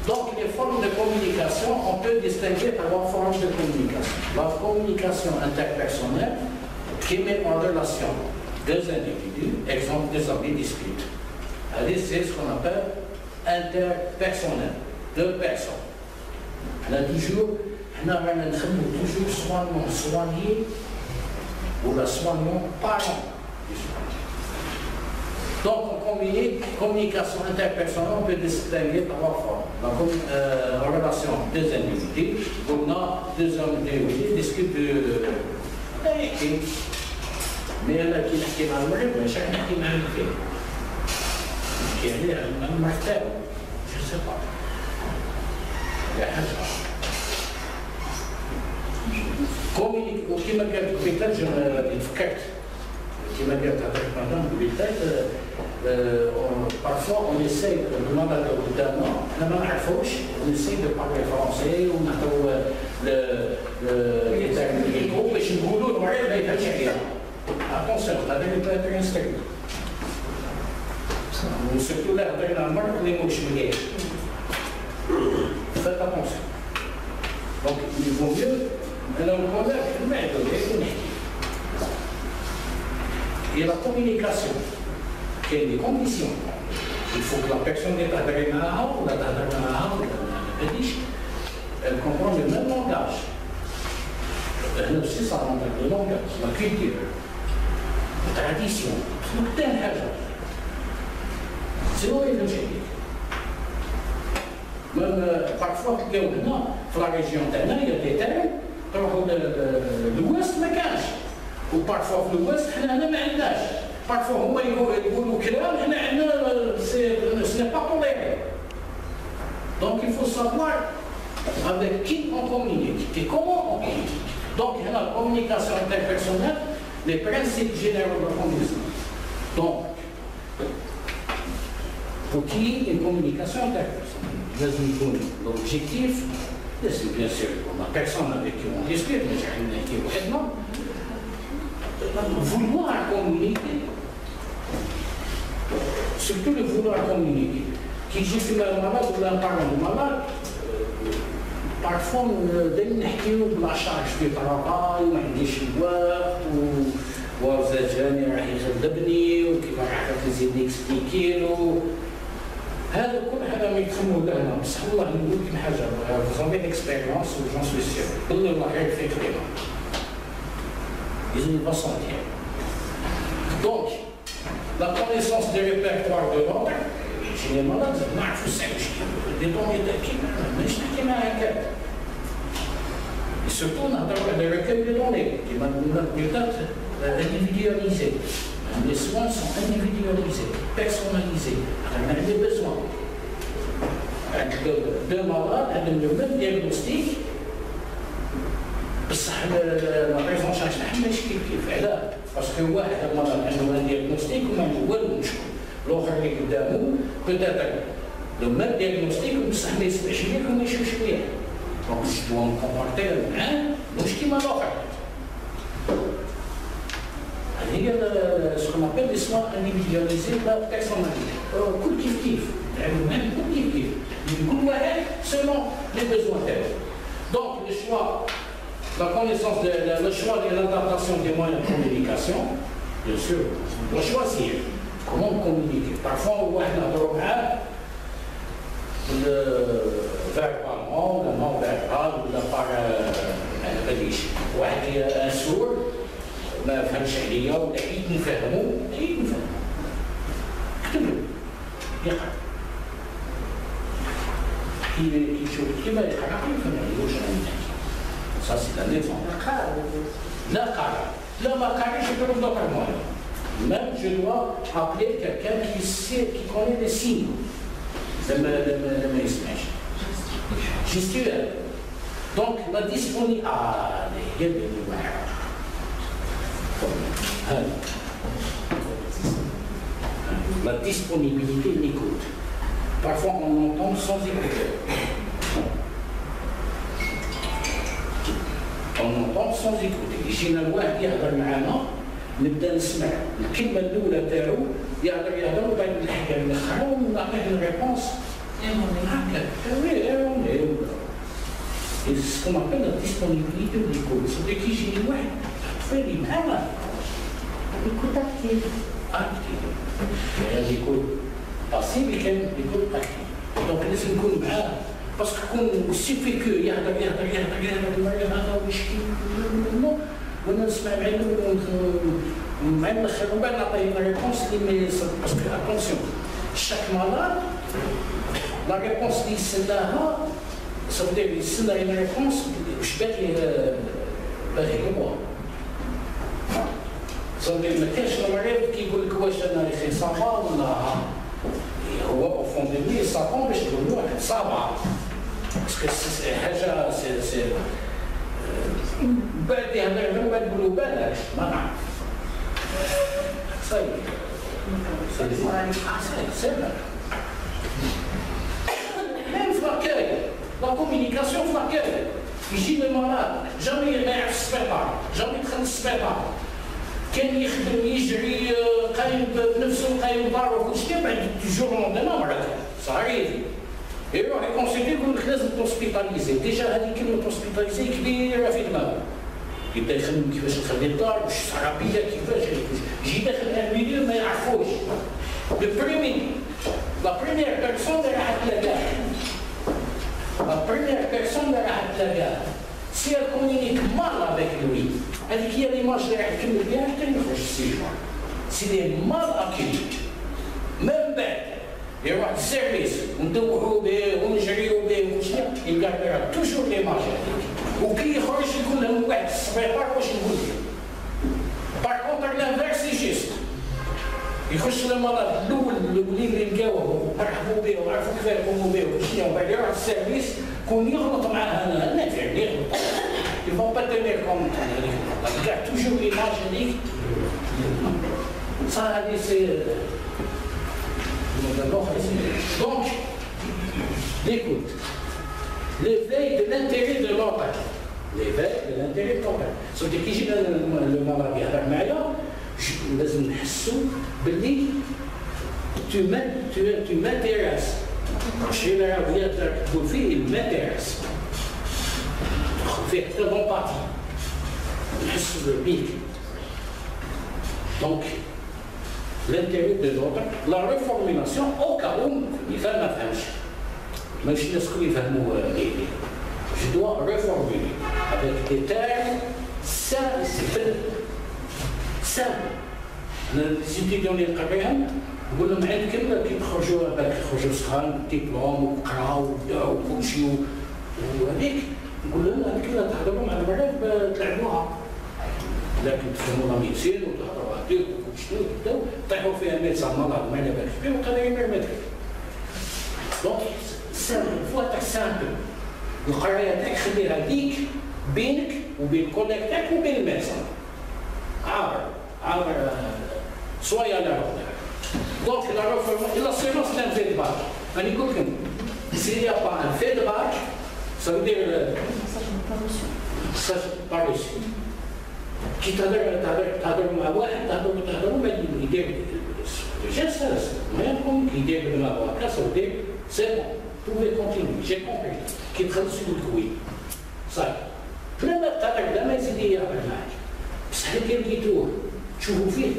Donc les formes de communication, on peut distinguer trois formes de communication. La communication interpersonnelle, qui met en relation deux individus, exemple des amis discutent. C'est ce qu'on appelle interpersonnel, deux personnes. On a toujours soigner ou la soignant parent. Donc on communique, communication interpersonnelle, on peut distinguer trois formes. En relation deux individus, on a deux individus qui discutent de mais elle a qui m'a dit, mais chacun qui m'a dit, qui a dit, un martel, je ne sais pas. Communique, qui m'a dit, peut-être, je me fkert, qui m'a dit, peut-être, parfois on essaie de demander au bout d'un an, on essaie de parler français, on a les termes de groupe, et je me dis, attention, la vérité peut être instruite. Surtout là, dans la marque, les mots chimiques. Faites attention. Donc, il vaut mieux, et la communication, qui est des conditions. Il faut que la personne est adhérée à elle comprend le même langage. Elle aussi, ça rentre avec le langage, la culture, la tradition, tout un hasard. C'est logique. Même parfois, dans la région terre, il y a des terres, l'ouest me cache. Ou parfois l'ouest, on n'a pas d'âge. Parfois, on ce n'est pas toléré. Donc, il faut savoir avec qui on communique et comment on communique. Donc, il y a la communication interpersonnelle, les principes généraux de la communication. Donc, pour qu'il y ait une communication interpersonnelle. لازم يكون l'objectif, لازم bien sûr la personne avec qui on discute, mais j'ai rien qui vraiment vouloir communiquer, surtout le vouloir communiquer. Qui j'ai fait le malade ou un parent de malade, parfois دايما نحكيو بلا شارج في طرقاي وما عنديش الوقت وزاد جاني راح يغلبني وكيف راح يزيدني اكسبليكيلو. هذا كل هذا ما يفهموا لنا، بصح والله نقول لكم حاجه، فوزافي اكسبيريونس وجون سوي سير، بالله الله غير في كلمه. Ils ne sont pas. Donc, la connaissance des répertoires de l'ordre, chez les malades, on a des données d'acquis, mais je n'ai pas un. Et surtout, on a des recueils de données qui peuvent être individualisés. Les soins sont individualisés, personnalisés, avec des besoins. Deux malades ont le même diagnostic. بصح لا بريز اون شارج تاعهم ماشي كيف علاه باسكو واحد المرض عنده دياغنوستيك وما عنده والو مشكل الاخر اللي قدامه بوتيتر لو ميم دياغنوستيك بصح ما يسمعش ليك وما يشوفش ليك دونك جو دوا نكومبورتي معاه مش كيما الاخر هذه هي سكون ابل لي سوا انديفيدواليزي ولا بيرسوناليزي كل كيف كيف يعني كل كيف كيف كل واحد سيلون لي بيزوان تاعو دونك لو شوا la connaissance, le choix de l'adaptation des moyens de communication, bien sûr, on doit choisir comment communiquer. Parfois, on voit le verbalement, le non-verbal, ou la part un sourd, ما فهمش عليا ولا عيد نفهمو، عيد نفهمو. اكتبوا، يقرأ. يشوف كيما يقرأ يفهم عليه واش راني نحكي. Ça, c'est un exemple. La cara. La cara, je peux le faire moi. Même, je dois appeler quelqu'un qui sait, qui connaît les signes de mes images. Gestuelle. Donc, la disponibilité. Ah, il y a des la disponibilité de l'écoute. Parfois, on entend sans écouter. On entend sans écouter. يجينا الواحد يهضر معنا نبدا نسمع الكلمه الاولى تاعو يهضر وبعد الحكايه الاخرى ونعطيه الريبونس هكا سكون ابل لا ديسبونيبيليتي ليكوت سي كيجيني واحد فادي معنا ليكوت اكتيف يعني ليكوت باسيف كان ليكوت اكتيف دونك لازم نكون معاه باسكو كون سيفي كو يهضر ويشكي وانا نسمع مع الاخر ومن بعد نعطيه لا ريبونس اللي باسكو اتونسيون شاك مالاد لا ريبونس اللي يستناها صدق يستنى لا ريبونس واش باغي هو صدق ما كاينش المريض كيقول لك واش انا ريخي صافا ولا هو او فون دو لي صافا باش تقول له واحد صافا باسكو حاجه سي بعد يهضر من بعد تقولوا بالك ما نعرف صايب سير ميم في لاكاي لا كومينيكاسيون في لاكاي يجي المرض جامي ما يعرف السبيطار جامي يدخل للسبيطار كان يخدم يجري قايم بنفسه قايم بداره وكل شيء بعد توجور لونديما مرض صغير يروح يكونسيلي يقول لك لازم توسبيتاليزي ديجا هذه كلمه توسبيتاليزي كبيره في دماغه يبدا يخدم كيفاش نخلي الدار واش العربيه كيفاش يجي داخل ان ميليو ما يعرفوش لا بريمير بيرسون اللي راح تلاقاه اللي راح تلاقاه سي كومونيك مال افيك لوي هذيك هي ليماج اللي راح تكمل بها حتى يخرج السيجوار سي دي مال اكيد من بعد يروح للسيرفيس وندوحوا به ونجريوا به وشنو يلقى توجور ليماج هذيك وكي يخرج يقول لهم واحد السبيطار واش نقول لك باغ كونتر لانفيرس جيست يخش للمرض الاول الاولين اللي لقاوه مرحبوا به وعرفوا كيف يقوموا به وشنو وبعد يروح للسيرفيس كون يغلط معاه انا نافع يغلط يفون با تينير كونت هذيك كاع توجور ليماج هذيك صار هذه سي Donc, l'écoute, l'éveil de l'intérêt de l'autre. L'éveil de l'intérêt de l'autre. C'est-à-dire que j'ai le malade يهضر معايا لازم نحسو باللي tu m'intéresses. الشيء اللي راك تقول فيه il m'intéresse. فيه حتى l'empathie. نحس بيك. Donc, l'intérêt de l'autre, la reformulation au cas où il ما فهمش. ماشي الناس الكل يفهموا je dois reformuler avec des termes simples. أنا الإستيديون اللي نقريهم نقول لهم عندكم كي تخرجوا سخان ديبلوم وقراو وبداو وكل شيء وهذيك نقول لهم هذيك تهضروا مع المغرب تلعبوها لكن تفهموا لا ميديسين وتهضروا هكذا وكل شيء وتبداو طيحوا فيها ميدسان مرض ما على بالك فيه وقادرين يمرمدك. دونك سامبل فوا تاع سامبل القرايه تاعك خليها ليك بينك وبين الكوليك تاعك وبين الميدسان. عابر soyez à la hauteur. Donc la reformulation, la séance d'un fait de bac. On écoute que s'il n'y a pas un fait de bac, ça veut dire ça pas reçu. Qui تهضر مع واحد تهضروا ما يدير geste rien comme qui dit de ma voix ça veut dire c'est bon vous pouvez continuer j'ai compris qui تخلص يقول oui صح لما تهضر لما يزيد يهضر معك بصح كي لقيتوه تشوفوا فيه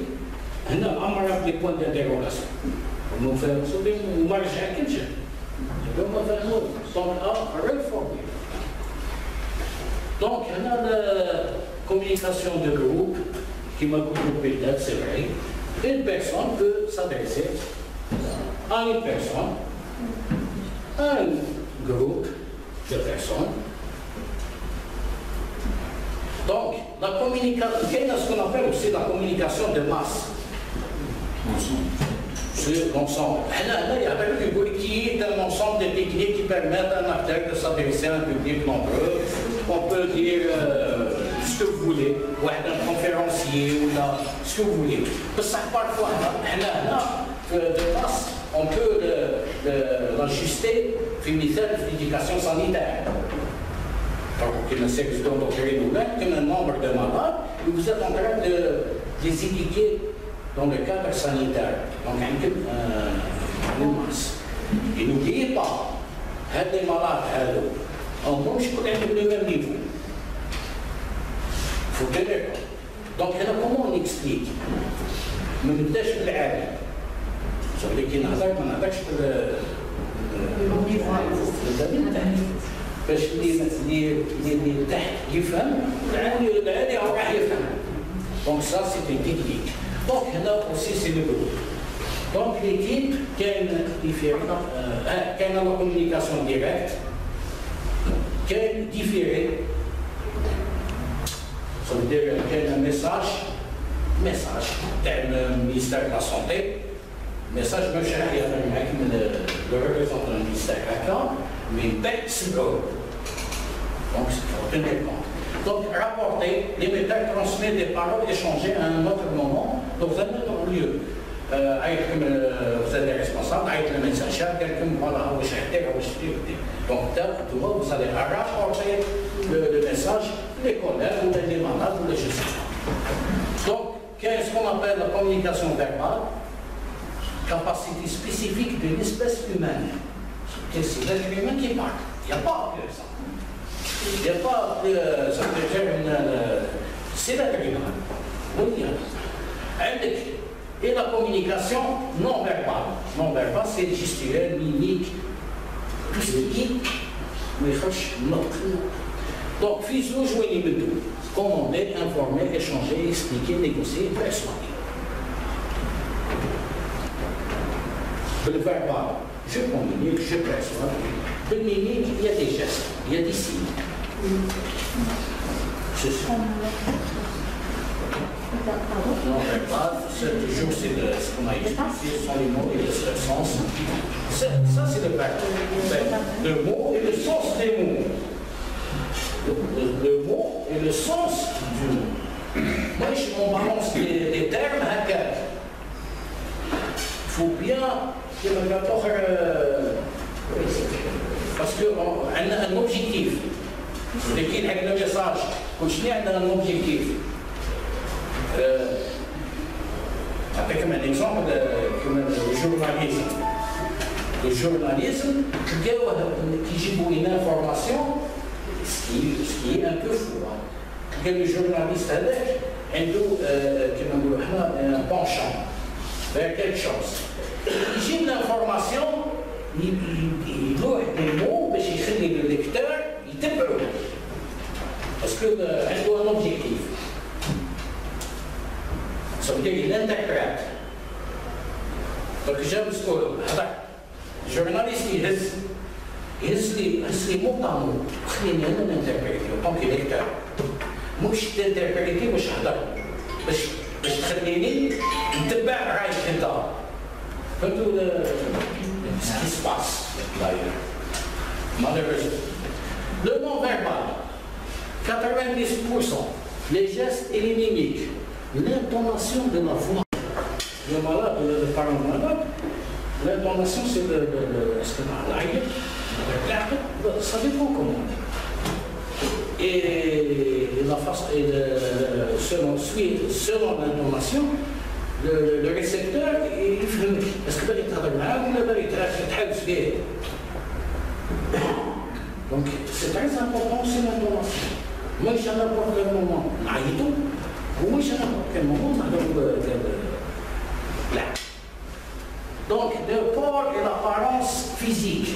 هنا عمرها دي بوان دانتيغوغاسيون وما رجعكمش هما فهموا دونك ريفورمي دونك هنا communication de groupe qui m'a groupé d'être, c'est vrai. Une personne peut s'adresser à une personne, à un groupe de personnes. Donc, la communication, qu'est-ce qu'on appelle aussi la communication de masse? C'est l'ensemble. Il y a qui est un ensemble de techniques qui permettent à un acteur de s'adresser à un public nombreux. On peut dire ce que vous voulez, ou un conférencier, ou là, ce que vous voulez. Parce que parfois, de masse, on peut l'ajuster dans l'éducation sanitaire. Donc, il y a un service d'endocrinologie, comme un nombre de malades, et vous êtes en train de les éduquer dans le cadre sanitaire. Donc, une masse. Et n'oubliez pas, les malades, en gros, je connais le même niveau. Il faut tenir compte. Donc, comment on explique? Nous ne sommes pas les sur les qui n'ont pas باش اللي تحت يفهم العالي راح يفهم. Donc ça c'est une technique. Donc هنا aussi c'est le groupe. Donc l'équipe كاين la communication directe, كاين différé. Ça veut dire كاين un message تاع المينيستير de la santé. Message ماشي راح يهضر معاك من le représentant du ministère هكا. Mais texte donc il faut tenir compte. Donc rapporter, l'émetteur transmet des paroles échangées à un autre moment dans un autre lieu. Vous êtes responsable, avec le messager, quelqu'un voilà, donc vous allez rapporter le message, les collègues, ou les malades, ou les choses. Donc, qu'est-ce qu'on appelle la communication verbale? Capacité spécifique d'une espèce humaine. C'est l'être humain qui parle. Il n'y a pas que ça. Il n'y a pas que ça peut faire une. C'est l'être humain. Oui. Et la communication non verbale. Non verbale, c'est gestuelle, mimique, tout ce qui est notre. Donc, physio, jouer les deux. Commander, informer, échanger, expliquer, négocier, persuader. Le verbal. Je communique, je perçois. Le mimique, il y a des gestes, il y a des signes. C'est ça. Non, c'est toujours ce qu'on a expliqué, ce sont les mots et le sens. Ça, c'est le verbe. Le mot et le sens des mots. Le mot et le sens du mot. Moi, on balance des termes à quatre. Il faut bien parce qu'on a un objectif. Qui est le message, continuer à avoir un objectif. Avec un exemple, le journalisme. Le journalisme, qui gère une information, ce qui est un peu fou. Le journaliste a un penchant vers quelque chose. Il gère l'information, il doit des mots, mais il fait le lecteur, il t'épeure. Parce qu'il a un objectif. Ça veut dire qu'il interprète. Donc j'aime ce que le journaliste il les mots par mot. Il y a un interprète en tant que lecteur. Moi je suis interprété, moi je suis باش تخليني نتبع رايك انت. فهمتوا ce qui se passe d'ailleurs. Malheureusement. Le non-verbal, 90%, les gestes et les mimiques, l'intonation de la voix. Le malade, le parent malade, l'intonation c'est ça dépend comment. Et la face, selon l'intonation, le récepteur, il fait est-ce que tu es là. Donc c'est très important, c'est l'intonation. Moi, je n'ai pas quel moment, moi, je n'ai pas quel moment, donc, le port et l'apparence physique,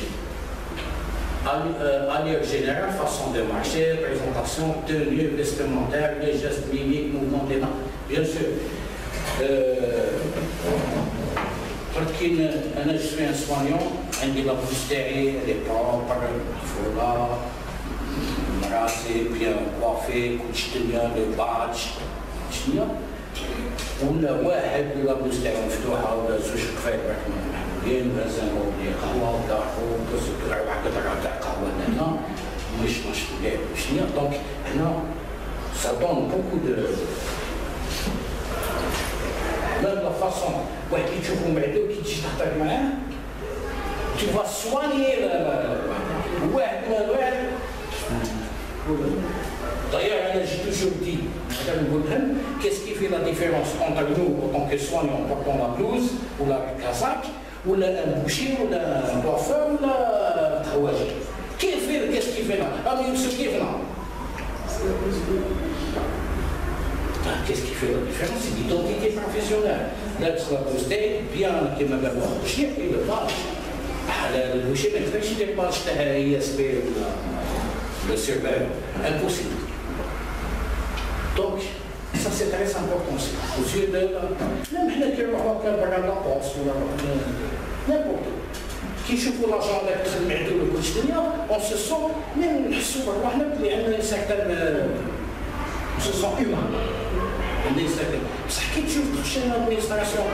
allure générale, façon de marcher, présentation, tenue vestimentaire, les gestes mimiques, mouvements des mains, bien sûr. أنا شوي إسبانيول عندي لابوس تاعي لي بروبر فولا مراسي بيان كوافي كلشي الدنيا لي باتش شنيا ولا واحد لابوس تاعو مفتوحة ولا زوج كفاية محمولين ولا زعما ولي قهوة ولا حوت ولا واحد قطعة تاع قهوة هنا مش مشطوبة شنيا دونك هنا ça donne beaucoup de même la façon qui tu vas mettre, qui tu t'attaques main, tu vas soigner le D'ailleurs, j'ai toujours dit, qu'est-ce qui fait la différence entre nous, en tant que soignants, portant la blouse, ou la casaque, ou le boucher, ou le coiffeur, ou le travail. Qu'est-ce qui fait là? Ah, mais ce qui est là. Qu'est-ce qui fait la différence? C'est l'identité professionnelle. L'être la postée, bien qu'il m'a d'abord bouché, et le page. Le boucher ne fait pas des pages de ISP ou le surveillant. Impossible. Donc, ça c'est très important. Aux yeux de même qui va la poste, n'importe où. Qui chauffe l'argent avec le quotidien, on se sent, même souvent, on a une certaine. On se sent humain. بصح كي تشوف تخش لادمينستراسيون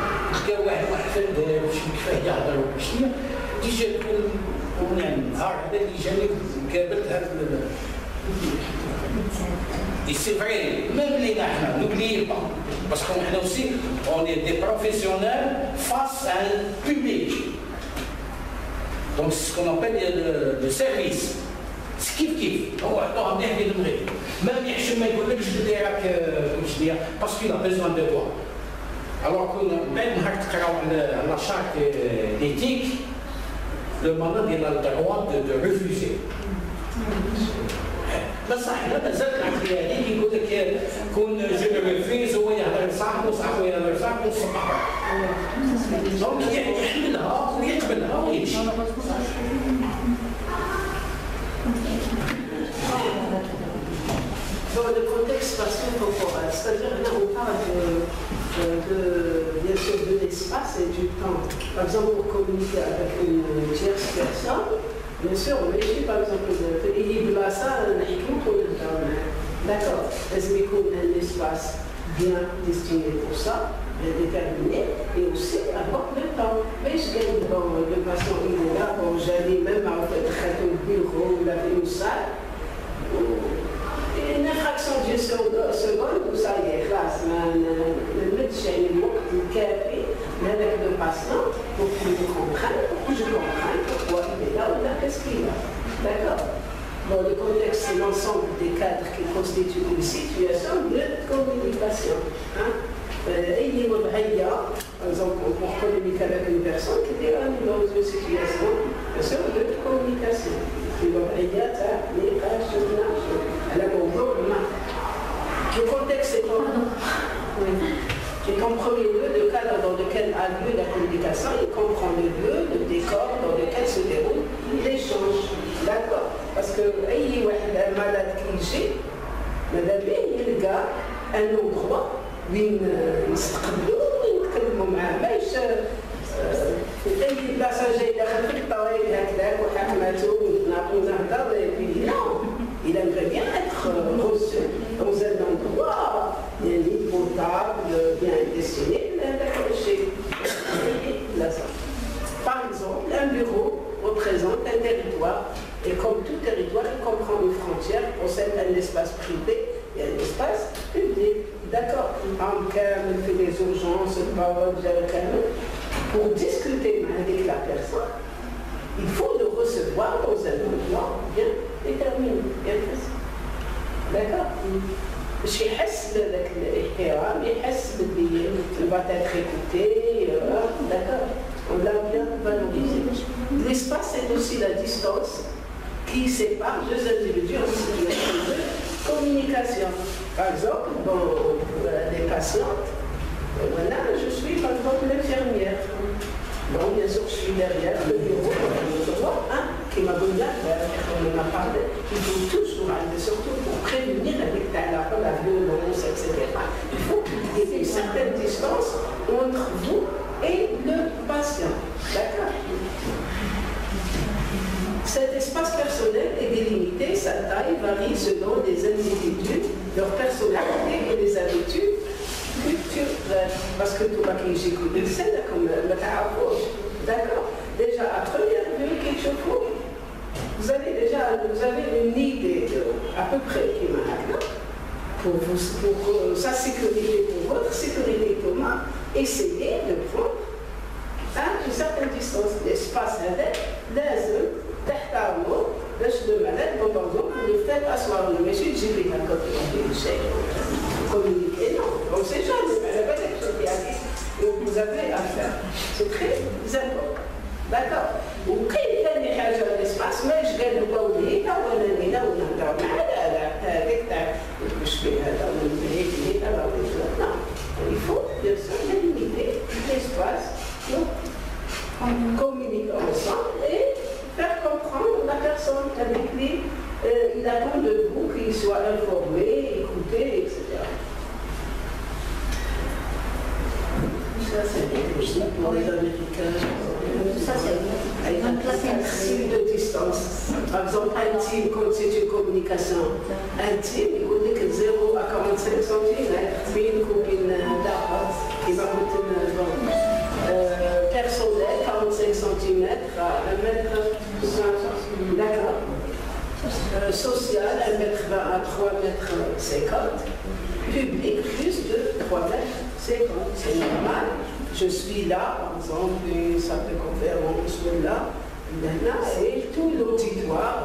تلقى واحد في الدار شي كيفاه يهضر وشنيا ديجا تكون يعني نهار هذا اللي جاني قابلت هذا Et c'est vrai, même les nains, n'oubliez pas, parce qu'on est aussi, on est des professionnels face à un public. Donc c'est ce qu'on appelle le service. كيف هو عطوها مليح ديال المغرب ما يحشم ما يقولكش بلي راك كلشي باسكو لا بيزوان دو توا الوغ كون بعد نهار تقراو على لا شارت ديتيك لو مانا ديال الدروا دو ريفوزي بصح لا مازال العقليه هذيك يقول لك كون جو ريفوز هو يهضر لصاحبو وصاحبو يهضر لصاحبو والصباح دونك يحملها ويقبلها ويمشي Dans le contexte spatio-temporel, c'est-à-dire là on parle bien sûr de l'espace et du temps. Par exemple, pour communiquer avec une tierce personne, bien sûr, on écrit par exemple, il y a ça, d'accord, est-ce qu'il y a un espace bien destiné pour ça, bien déterminé, et aussi avoir le temps. Mais je gagne dans le patient, il est là, bon, j'allais même à faire un bureau, laver une salle. Une fraction de seconde, où ça y est, classe, le médecin, le café, avec le patient, pour qu'il me comprenne, pour que je comprenne pourquoi il est là ou là, qu'est-ce qu'il a. D'accord? Dans le contexte, c'est l'ensemble des cadres qui constituent une situation de communication. Hein? Par exemple, pour communiquer avec une personne qui est dans une situation de communication. Le contexte est en premier lieu le cadre dans lequel a lieu la communication, il comprend le lieu, le décor dans lequel se déroule l'échange. D'accord? Parce que un malade qui gît, il y a un endroit où il se il aimerait bien être reçu dans un endroit bien potable, bien destiné. Par exemple, un bureau représente un territoire et comme tout territoire, il comprend une frontière, possède un espace privé et un espace public. D'accord? En cas de des urgences, pour discuter avec la personne, il faut le recevoir dans un endroit bien déterminé, bien précis. D'accord? Je يحس بالاحترام يحس باللي va être écouté. D'accord? On l'a bien valorisé. L'espace, c'est aussi la distance qui sépare deux individus en situation de communication. Par exemple, dans les patientes, voilà, je suis par exemple l'infirmière. Donc, bien sûr, je suis derrière le bureau, qui m'a donné on en a parlé. Il faut toujours, surtout pour prévenir avec la violence, etc. Il faut qu'il y ait une certaine distance entre vous et le patient. D'accord? Cet espace personnel est délimité, sa taille varie selon les individus, leur personnalité et les habitudes culturelles. Parce que tout va qui j'écoute, c'est comme le تعرفوش. D'accord? Déjà, à première vue, quelque chose, vous avez une idée à peu près qui m'a pour sa sécurité, pour votre sécurité, Thomas, essayez de prendre une certaine distance. L'espace avec, لازم تحترموا باش le malade, par exemple, vous le faites asseoir le monsieur, j'ai pris un côté de chèque, communiquer, non, on ne sait jamais, mais il n'y a pas quelque chose qui arrive, donc vous avez à faire. C'est très important. D'accord? وكاين ثاني حاجه الاسباس ماش قال له ولينا ولا لينا ونهضر معاه لا هذاك تاع المشكل هذا ولا هيك هذا لا il faut bien sûr limiter l'espace communiquer ensemble et faire comprendre la personne avec lui il attend de vous qu'il soit informé, écouté, etc. Ça c'est pour les Américains. Ça c'est une de distance. Par exemple, intime constitue une communication intime. Il vous dit que 0 à 45 cm, une copine d'arbre qui va coûter personnel, 45 cm à 1 mètre 20. D'accord. Social, 1 mètre 20 à 3 mètres 50. Public, plus de 3 mètres 50. C'est normal. Je suis là, par exemple, une salle de conférence, là, et tout l'auditoire,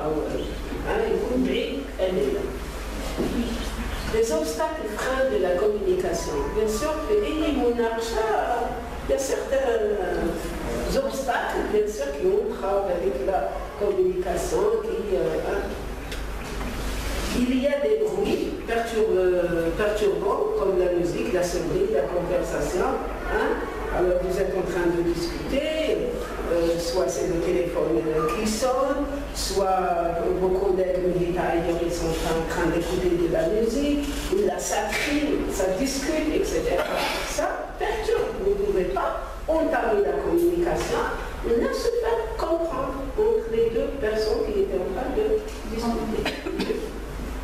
elle est là. Les obstacles freins de la communication. Bien sûr que il y a certains obstacles, bien sûr, qui entravent avec la communication, il y a des bruits perturbants, comme la musique, la sonnerie, la conversation. Alors vous êtes en train de discuter, soit c'est le téléphone qui sonne, soit vos collègues militaires ils sont en train d'écouter de la musique, ou là ça crie, ça discute, etc. Ça perturbe. Vous ne pouvez pas entamer la communication, mais là se faire comprendre entre les deux personnes qui étaient en train de discuter.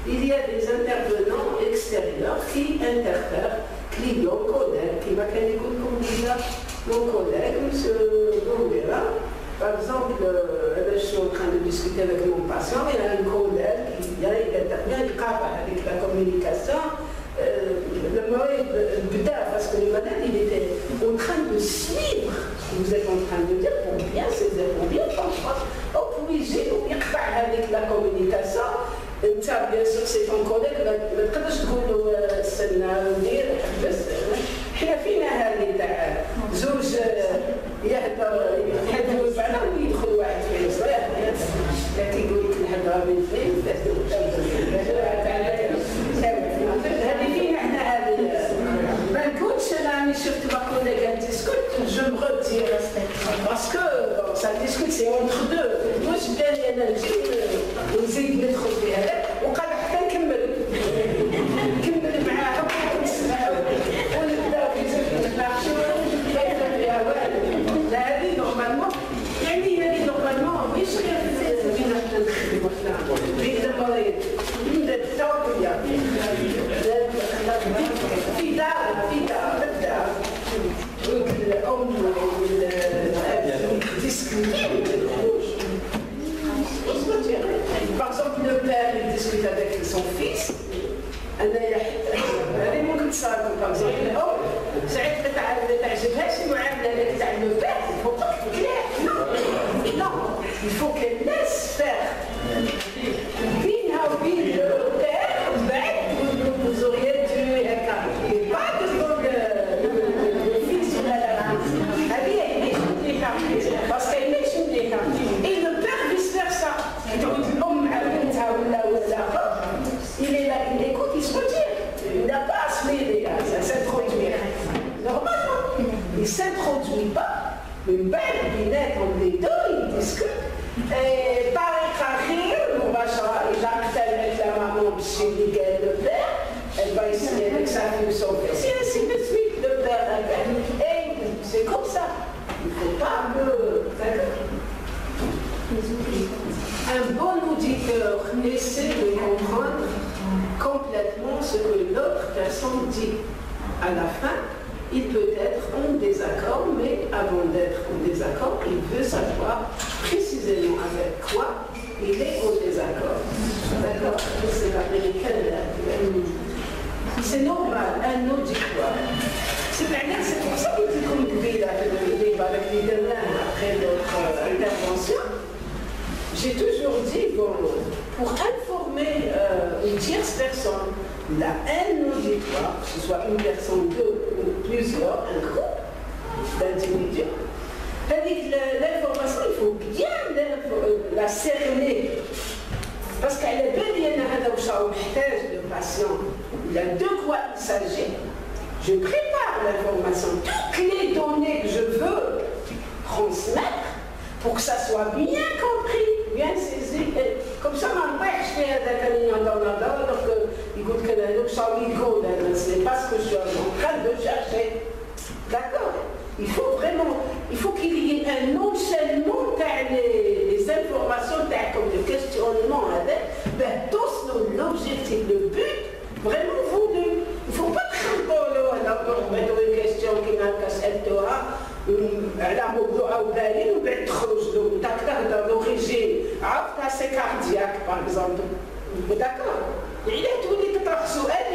Il y a des intervenants extérieurs qui interfèrent. Client, collègue, qui m'a qu'à écouter comme déjà mon collègue, M. Gongera. Par exemple, je suis en train de discuter avec mon patient, il y a un collègue qui intervient, il travaille avec la communication. Le mauvais bidard, parce que le malade, il était en train de suivre ce que vous êtes en train de communication, bien sûr c'est ton collègue, ما تقدرش تقول له استنى ندير بس حنا فينا هذه تاع زوج يحضروا بعض ويدخل واحد فيهم صغير لكن يقول لك الهضره بين اثنين هذه فينا احنا هذه ما نكونش انا راني شفت باكونا قالت تسكت جو مغوتي باسكو سا ديسكوت سي اونتر دو واش بالي انا نزيد ندخل في هذا وقال حتى نكمل معاها ونسمعوا ونبداو في زوج نتناقشوا كيف فيها والو لا هذه نورمالمون يعني هذه نورمالمون ماشي غير بيناتنا نخدموا حنا بين المريض من التوبيه في دار نبدا الام والاب ديسكوتي Par exemple, le père il discute avec son fils. هذه ممكن تصادم par exemple الأم ساعات ما تعجبهاش المعاملة اللي تاع le père. Il faut pas que non, il faut qu'elle laisse faire. بينها وبين le père بعد vous auriez dû هكا et pas devant le fils ولا la fille. هذه ماشي مليحة parce qu'elle ماشي مليحة. Et le père vice versa. الأم مع بنتها ولا il est là, il écoute, il se retire. Il n'a pas à se mêler, à s'introduire. Normalement, il ne s'introduit pas. Une belle binette entre les deux, ils discutent. Et par écrire, il acte avec la maman chez le père. Elle va essayer avec sa fille son fils. Et ainsi de suite, le père, la mère. Et c'est comme ça. Il ne faut pas que... Un bon auditeur essaie de comprendre complètement ce que l'autre personne dit. À la fin, il peut être en désaccord, mais avant d'être en désaccord, il veut savoir précisément avec quoi il est en désaccord. D'accord? C'est l'américain. C'est normal, un auditoire. C'est pour ça que je comme le débat avec les derniers après notre intervention. J'ai toujours dit, bon, pour informer une tierce personne, la haine auditoire, que ce soit une personne, deux ou plusieurs, un groupe d'individus, l'information, il faut bien la cerner. Parce qu'elle est bien le patient, il y a de quoi il s'agit. Je prépare l'information, toutes les données que je veux transmettre, pour que ça soit bien compris, bien saisi. Et comme ça, on empêche de faire des réunions dans le dos, donc il goûte que ce n'est pas ce que je suis en train de chercher. D'accord? Il faut vraiment, il faut qu'il y ait un enchaînement les informations, comme le questionnement avec, tous l'objectif, le but, vraiment voulu. Il ne faut pas mettre une question qui n'a qu'à s'être على موضوع أو بالين وبعد تخرج له تهضر l'origine عرفت سي كاردياك باغ اكزومبل داكور يعني تولي تطرح سؤال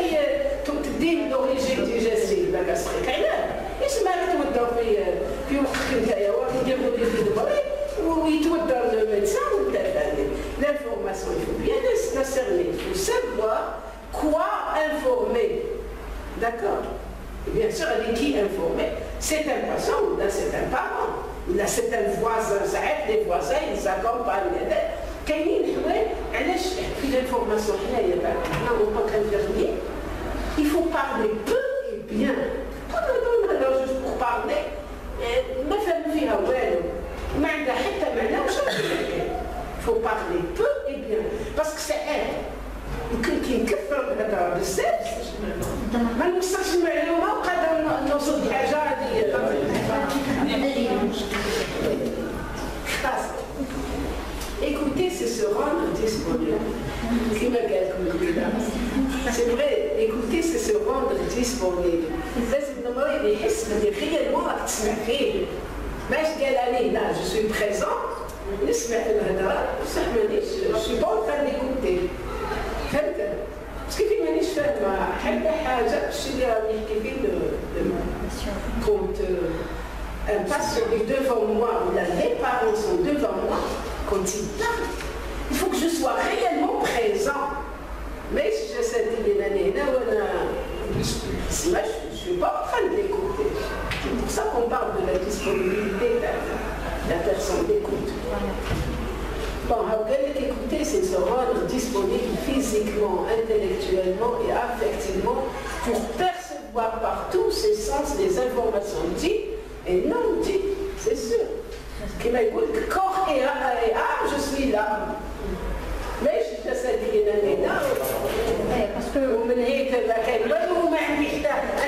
تديه لوريجين ديجيستيف لاكاستريك علاه ايش مالك تودر في وقتك نتايا واحد يديروا لي في المريض ويتودر لو ميدسان والتالي l'information il faut bien la cerner il faut savoir quoi informer d'accord. Bien sûr, elle est qui informée? C'est un patient ou c'est un parent. Là, c'est un voisin. Les voisins, ils s'accompagnent. Puis l'information, en tant qu'infirmier, il faut parler peu et bien. Alors, juste pour parler, ma famille a il faut parler peu et bien. Parce que c'est elle. كي نكثر الهضره بزاف ما نوصلش المعلومه وقادر نوصل لحاجه هذه Écouter, c'est se rendre disponible. C'est vrai, écouter, c'est se rendre disponible. لازم المريض يحس بلي réellement راك تسمع فيه. ماش قال عليه لا je suis présent نسمع الهضره بصح مانيش je suis pas en train d'écouter. فهمت؟ بس كيف مانيش فاهمه حتى حاجه الشيء اللي راني نحكي فيه كنت un patient est devant moi ou là les parents sont devant moi quand ils parlent Il faut que je sois réellement présent. Mais si j'essaie de dire je ne suis pas en train de l'écouter. C'est pour ça qu'on parle de la disponibilité de la personne d'écoute. Bon, écouter, c'est se rendre disponible physiquement, intellectuellement et affectivement pour percevoir par tous ses sens les informations dites et non dites, c'est sûr. Qui m'a dit, corps et âme, je suis là. Mais j'essaie de dire, parce que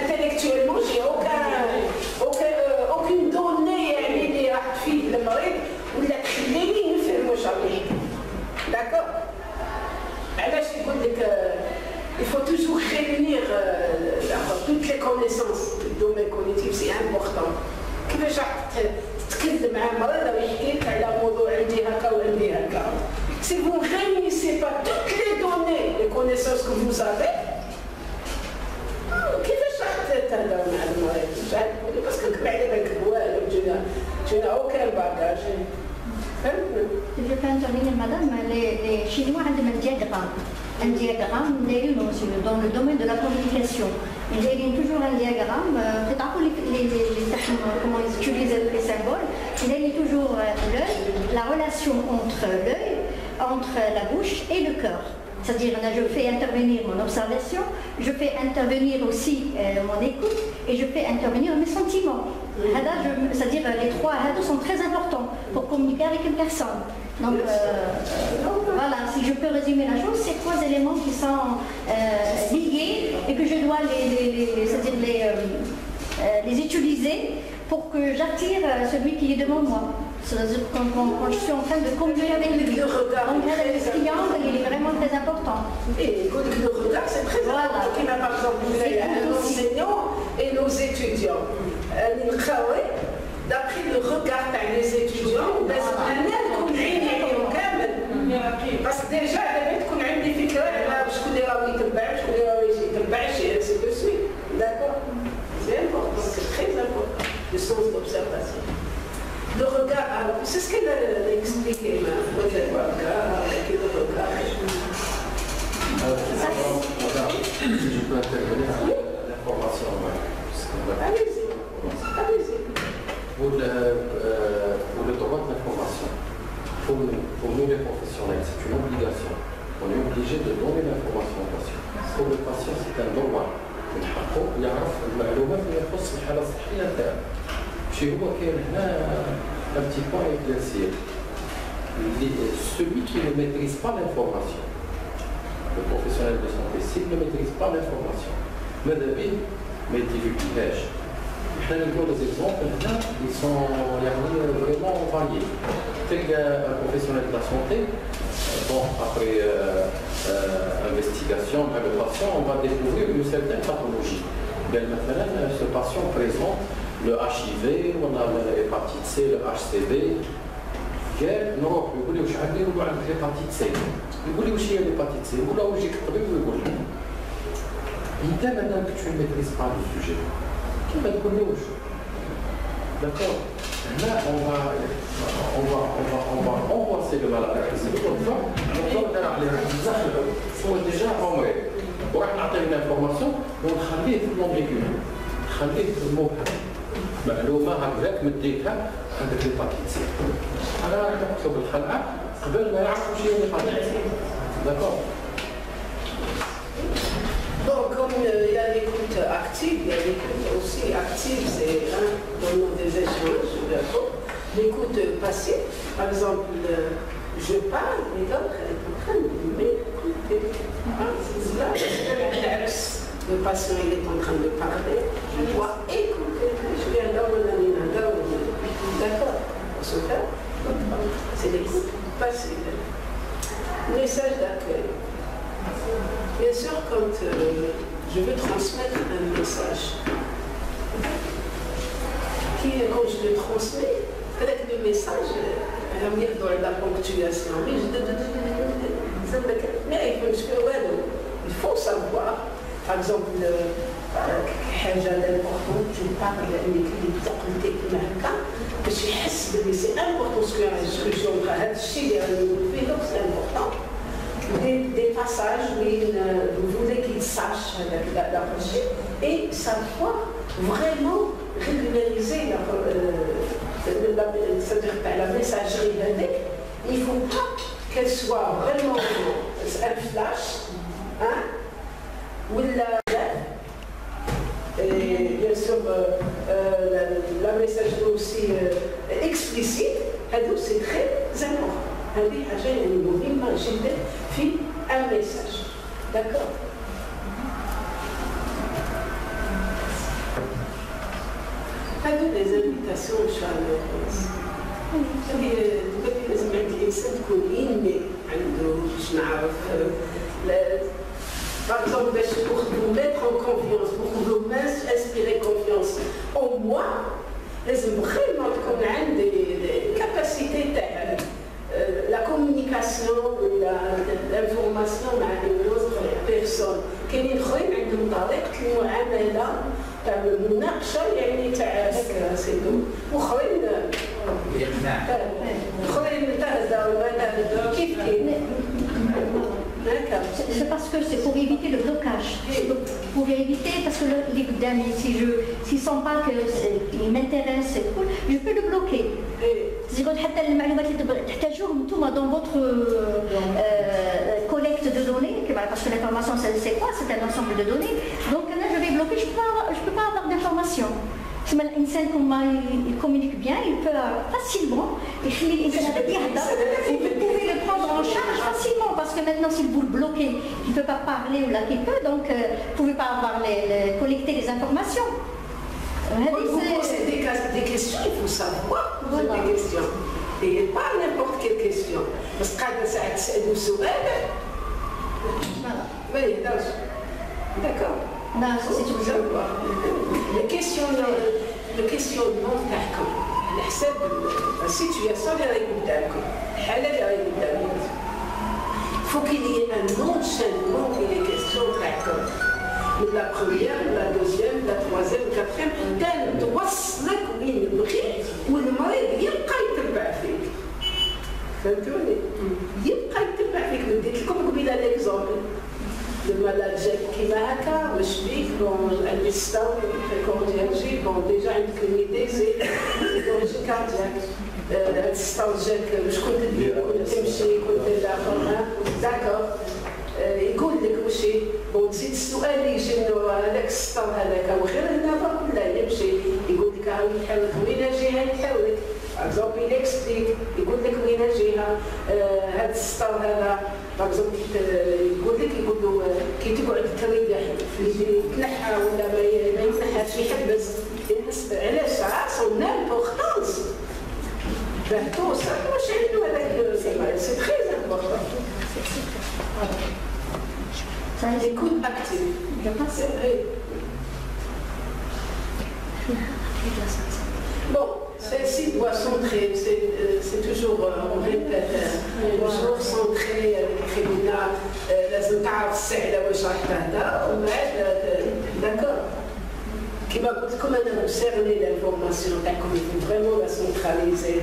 intellectuellement, j'ai aucune donnée d'accord. Il faut toujours réunir toutes les connaissances du domaine cognitif, c'est important. Si vous ne réunissez pas toutes les données, les connaissances que vous avez, parce que tu n'as aucun bagage. Je peux intervenir, madame, les Chinois ont un diagramme. Un diagramme, dans le domaine de la communication. Ils ont toujours un diagramme, comment ils utilisent les symboles. Ils ont toujours l'œil, la relation entre l'œil, entre la bouche et le cœur. C'est-à-dire, je fais intervenir mon observation, je fais intervenir aussi mon écoute et je fais intervenir mes sentiments. C'est-à-dire, les trois sont très importants pour communiquer avec une personne. Donc, voilà, si je peux résumer la chose, c'est trois éléments qui sont liés et que je dois les utiliser pour que j'attire celui qui est devant moi. C'est-à-dire quand je suis en train de communiquer avec le client, il est vraiment très important. Et le regard, c'est très important. Par exemple, nos enseignants et nos étudiants. D'après le regard des étudiants, parce que déjà, c'est de suite. D'accord? C'est important, c'est très important, le sens d'observation. Le regard, alors, c'est ce qu'elle a expliqué, le regard. Si je peux intervenir à l'information. Allez-y. Pour le droit de l'information, pour nous les professionnels, c'est une obligation. On est obligé de donner l'information au patient. Pour le patient, c'est un droit. من حقه يعرف المعلومات اللي يخص الحالة الصحية تاعو. شي هو كاين هنا un petit point à éclaircir. Celui qui ne maîtrise pas l'information, le professionnel de santé, s'il ne maîtrise pas l'information, ماذا به ما يديفيكيهاش. احنا نقول les exemples هنا ils sont vraiment variés. Un professionnel de la santé, bon, après investigation par le patient, on va découvrir une certaine pathologie. Maintenant, ce patient présente le HIV, on a l'hépatite C, le HCV. نروح يقول لي واش عندي نقول عندك l'hépatite C. يقول لي واش هي l'hépatite C؟ نقول له واش يجيك الطبيب ويقول لي. انت مادام que tu ne maîtrises pas le sujet, كيف ما تقولوش؟ D'accord. Là, on va angoisser le malade. C'est comme ça. On va déjà envoyer. On va donner une information, on va خليه في l'ambiguïté. خليه في المبهم. معلومة هكذاك مديتها عندك l'hépatite C. أنا راح نكتب الخلعة قبل ما يعرفوا شيء l'hépatite C. D'accord. Donc, comme il y a l'écoute active, il y a l'écoute aussi active, c'est dans des échanges, d'accord. L'écoute passive, par exemple, je parle, et l'autre est en train de m'écouter. Le patient il est en train de parler, je dois écouter, je viens d'accord. C'est l'écoute passive. Message d'accueil. Bien sûr, quand je veux transmettre un message, quand je le transmets, peut-être le message, dans la ponctuation, mais il faut savoir par exemple, حاجة importante, tu parles avec les difficultés كما هكا باش يحس بلي سي امبورطون سكو لا ديسكوسيون هذا الشيء اللي راني نقول فيه دونك سي امبورطون. Des passages où vous voulez qu'il sache la prochaine et savoir vraiment régulariser la messagerie avec. Il ne faut pas qu'elle soit vraiment un flash, hein, ou et bien sûr la messagerie aussi explicite, c'est très important. هذه حاجة يعني مهمة جدا في الميساج. D'accord. هذو les invitations إن شاء الله. لازم عند الإنسان تكون إني عنده باش نعرف. Par exemple, pour vous mettre en confiance, pour vous inspirer confiance en moi, لازم vraiment تكون عندي capacités تاعها. La communication, l'information avec une autre personne. كاينين اخرين عندهم طريقة المعاملة تاع المناقشة يعني تاع هكا سيدو، واخرين تهدى وما تهدى كيف C'est parce que c'est pour éviter le blocage. Pour éviter, parce que s'ils ne sentent pas qu'ils m'intéressent, je peux le bloquer. C'est-à-dire dans votre collecte de données, parce que l'information c'est quoi? C'est un ensemble de données. Donc là je vais bloquer, je ne peux pas avoir d'informations. الإنسان il communique bien, il peut facilement يخلي الإنسان هذا يهدر. Vous pouvez le prendre en charge facilement parce que maintenant si vous le bloquez, il ne peut pas parler ou là qu'il peut, donc vous ne pouvez pas collecter les informations. Vous posez des questions, il faut savoir poser des questions. Et pas n'importe quelle question. Parce que quand ça c'est du sourire, oui, d'accord. Non, c'est tout ça. Le questionnement تاعكم على حساب السيتوياسيون اللي راهي قدامكم، الحالة اللي راهي قدامكم. faut qu'il y ait un enchaînement في les questions تاعكم. La première, la deuxième, la troisième, la quatrième، حتى توصلك وين تبغي والمريض يبقى يتبع فيك. فهمتوني؟ يبقى يتبع فيك. نديت لكم قبيله ليكزومبل. Le malade qui m'a accueilli, je dis qu'un instant cardiaque, bon déjà une idée c'est l'origine cardiaque. L'assistant je compte dire, compte là, d'accord. يقول لك وشي بون تزيد السؤال اللي يجي هذاك السطر هذاك وغير هنا لا يمشي يقول لك هاو يحاول وين جهه يحاول باغزومبل يكسبليك يقول لك وين جهه هذا السطر هذا باغزومبل يقول له كي تقعد تريح يتنحى ولا ما يتنحاش يحبس علاش سون امبورطونس باه توصل واش عنده هذاك سي تري امبورطون. L'écoute active. C'est vrai. Bon, celle-ci doit centrer, c'est toujours, on répète, toujours centrer الكلمة لازم تعرف السعلة واش راح تهدر ومن بعد d'accord. كما قلت لكم أنا نسيرني l'information تاعكم il faut vraiment la centraliser.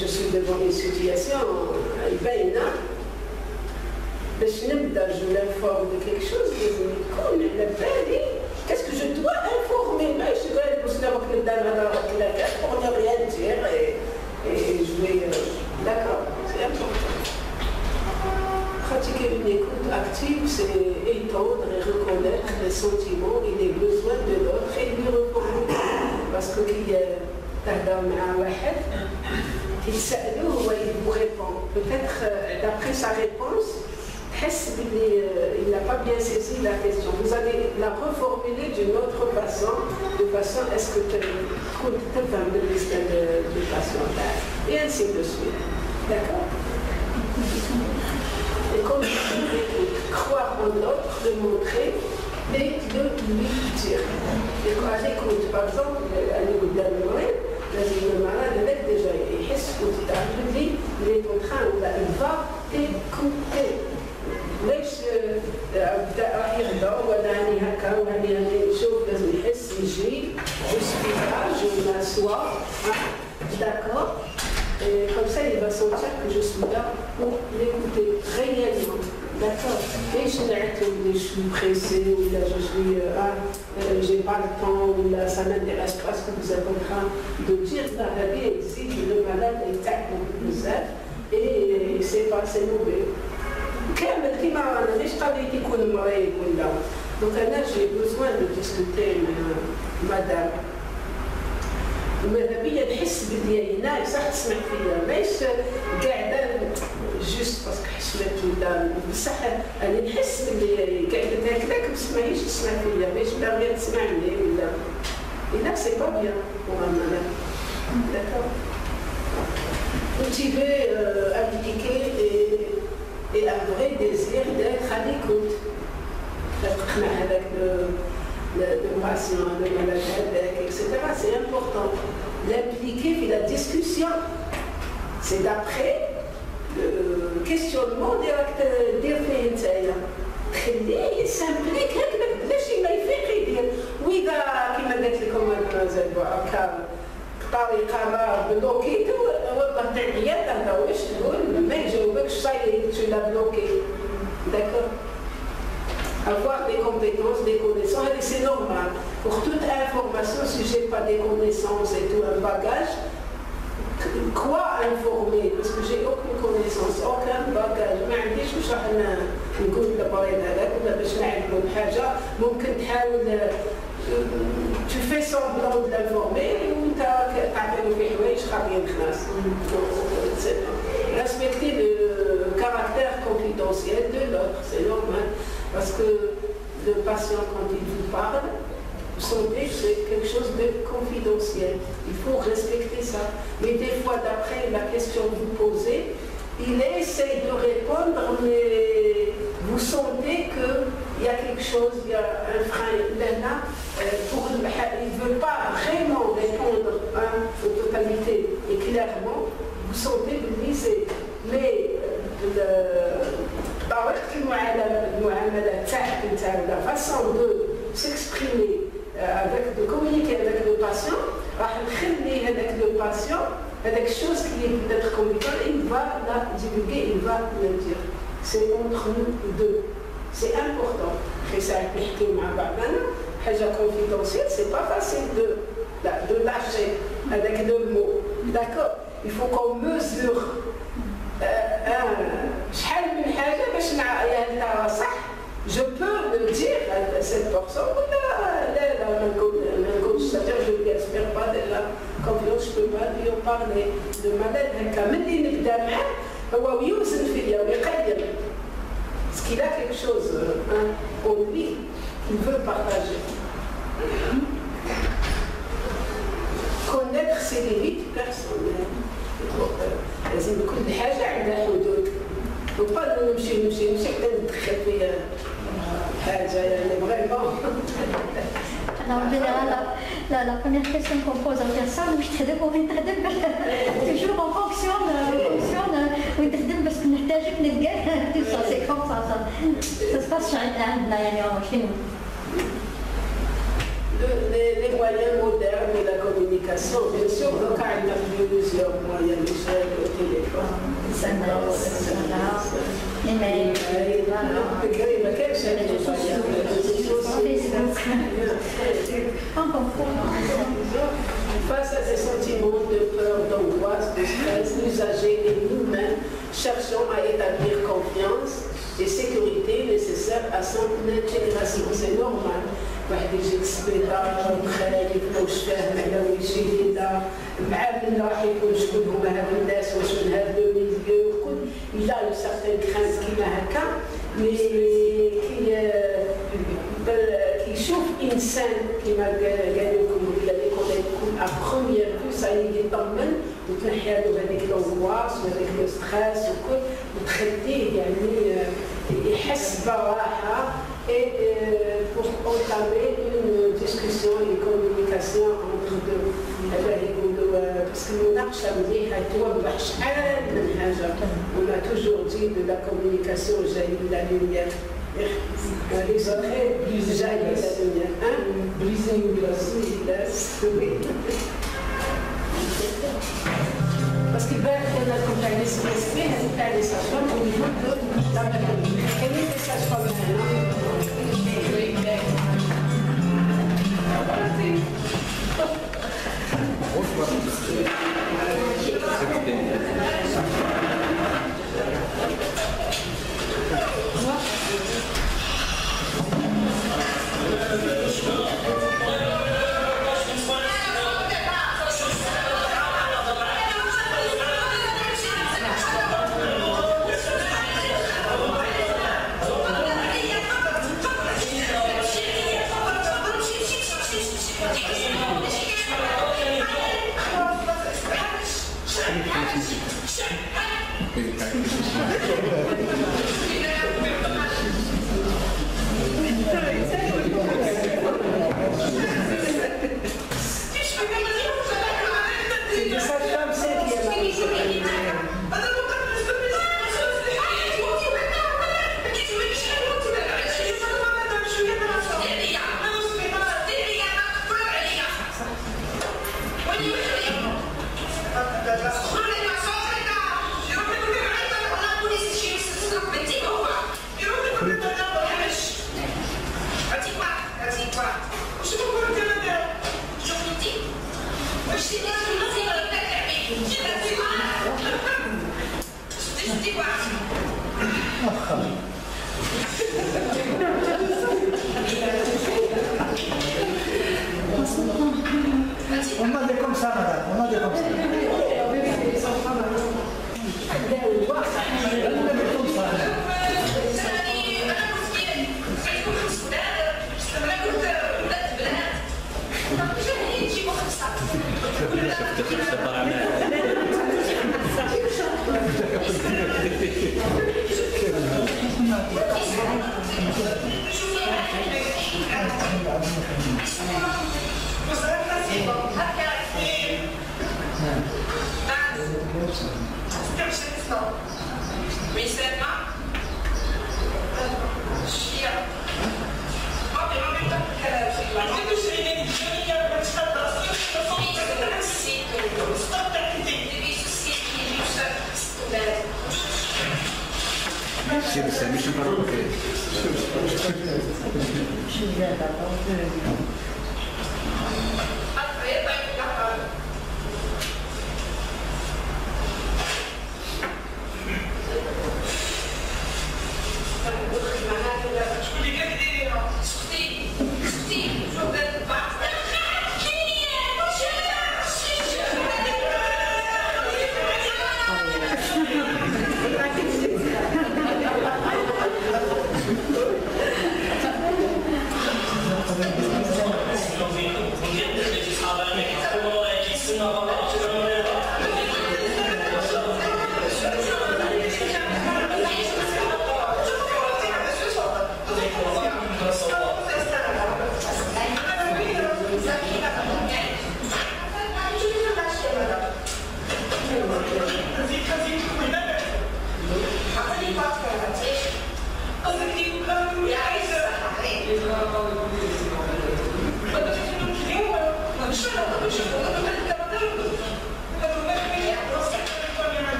Je suis devant une situation باينة. باش نبدا جو لانفورم de quelque chose لازم يكون على بالي qu'est-ce que je dois informer ماشي غير باش نروح نبدا نهضر ثلاثه pour ne rien dire et je vais d'accord c'est important. Pratiquer une écoute active c'est étendre et reconnaître les sentiments et les besoins de l'autre et lui répondre parce que كي تهضر مع واحد تسألوه هو يبغي répondre peut-être d'après sa réponse il n'a pas bien saisi la question. Vous allez la reformuler d'une autre façon, de façon à ce que tu aies le système de patient. Et ainsi de suite. D'accord? Et comme croire en l'autre, le montrer et de lui dire. Et quand elle écoute, par exemple, elle écoute d'un moment, le malade avec déjà, il est en train, il va écouter. ليش ابدا راح يهدر ولا راني je suis là, je m'assois, d'accord. Et comme ça, il va sentir que je suis là pour l'écouter réellement. D'accord. Et je suis pressée, ou là je suis, j'ai pas le temps, ou là ça m'intéresse pas ce que vous êtes en train de dire. La vie existe, le malade est tellement plus et c'est pas assez mauvais. Donc là, j'ai besoin de discuter, madame. وماذا بيا نحس بلي هنا صح تسمع فيا ماهيش قاعده جوست باسكو حشمت ولا بصح انا نحس بلي قاعده هكذاك ما تسمعيش تسمع فيا ماهيش باغيه تسمعني ولا لا سي با بيان بور ان مالاد داكور cultiver impliquer et un vrai désir d'être à l'écoute avec le patient, le malade, etc. C'est important. L'impliquer et la discussion, c'est d'après le questionnement direct d'Irfin. خليه يسامبليك هكذا بلاش ما يفيق يدير واذا كما قالت لكم مازال هكا بطريقه ما بلوكيتو والله تاع العياده هذا واش تقول ما يجاوبكش صاير tu l'as bloqué d'accord. Avoir des compétences, des connaissances, et c'est normal. Pour toute information, si je n'ai pas des connaissances et tout un bagage, quoi informer? Parce que j'ai aucune connaissance, aucun bagage. ما عنديش واش راح نقول للمريض هذاك ولا باش نعلمو بحاجة ممكن تحاول tu fais semblant de l'informer ou تعطيله في حوايج خابيين خلاص. Respecter le caractère confidentiel de l'autre, c'est normal. Parce que le patient, quand il vous parle, vous sentez que c'est quelque chose de confidentiel. Il faut respecter ça. Mais des fois, d'après la question que vous posez, il essaye de répondre, mais vous sentez qu'il y a quelque chose, il y a un frein. Là, il ne veut pas vraiment répondre en totalité et clairement. Vous sentez que lui, c'est... Mais la façon de s'exprimer, de communiquer avec le patient, avec le patient, avec quelque chose qui est peut-être communicable, il va la divulguer, il va le dire. C'est entre nous deux. C'est important. Et ça a été confidentiel, c'est pas facile de lâcher avec le mot. D'accord? Il faut qu'on mesure. شحال من حاجه باش يعني صح je peux le dire à cette personne لا ما نقولش je ne l'espère pas de la confiance je peux pas lui en parler le malade هكا ملي نبدا معاه هو يوزن فيا ويقيم parce qu'il a quelque chose en lui qu'il veut partager. Connaître ses limites personnelles. لازم كل حاجة عندها حدود وقال نمشي حتى ندخل في حاجة يعني vraiment. Alors, en général, la première question qu'on pose à la personne, toujours en fonction de parce que نحتاجك نلقاه tout ça, c'est comme ça se passe chez nous. Les moyens modernes de la communication, bien sûr, donc il y a plusieurs moyens, le téléphone, les mails, face à ces sentiments de peur, d'angoisse, de stress, l'usager et nous-mêmes cherchons à établir confiance et sécurité nécessaires à son intégration. C'est normal. واحد يجي للسبيطار مخالف واش فاهم على ويجي هنا مع من راح يكون شكون هما هاد الناس واش من هاد لو ميليو وكل إلا يو سارتان كرانس كيما هكا مي كيشوف إنسان كيما قالوا لكم ولا يكون ا بروميير فو سا يطمن وتنحيالو هذيك لونغواس وهذيك لو ستريس وكل وتخليه يعني يحس براحة et pour entamer une discussion, une communication entre deux. Parce que nous on a toujours dit de la communication, j'ai eu la lumière. Les oreilles brisées, briser une glace, parce qu'il va être dans la compagnie semestre, les sages-femmes au niveau de la maternité. Et les sages-femmes maintenant, On a des comme ça, madame, on a des comme ça.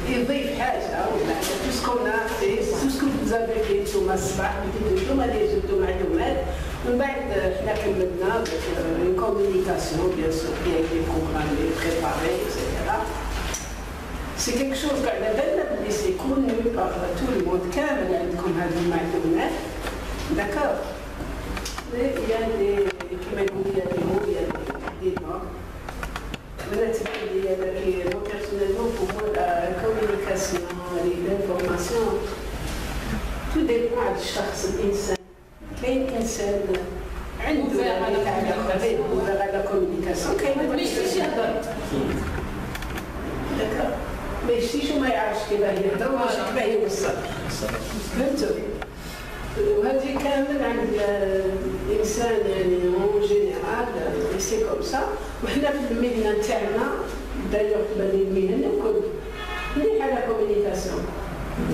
يضيف حاجه ولا tout ce que vous avez fait sur الصباح انتم اللي جبتوا معلومات من بعد حنا كملنا une communication bien sûr qui a été programmée, préparée, etc. C'est quelque chose qu'à la belle c'est connu par tout le monde كامل عندكم هذه المعلومات d'accord mais il y a des il y a des mots, il y a des normes. Moi, personnellement, pour moi, la communication, l'information, tout dépend de chaque personne. كاين انسان عنده ouvert à la communication كاين ما يشتيش يهضر داكوغ ما يشتيش وما يعرفش كيفاه يهضر وما يعرفش كيفاه يوصل فهمتوا وهذه كامل عند الانسان يعني اون جينيرال سي كوم سا وحنا في المهنه تاعنا دايوغ تبان المهنه الكل مليحه لا كومونيكاسيون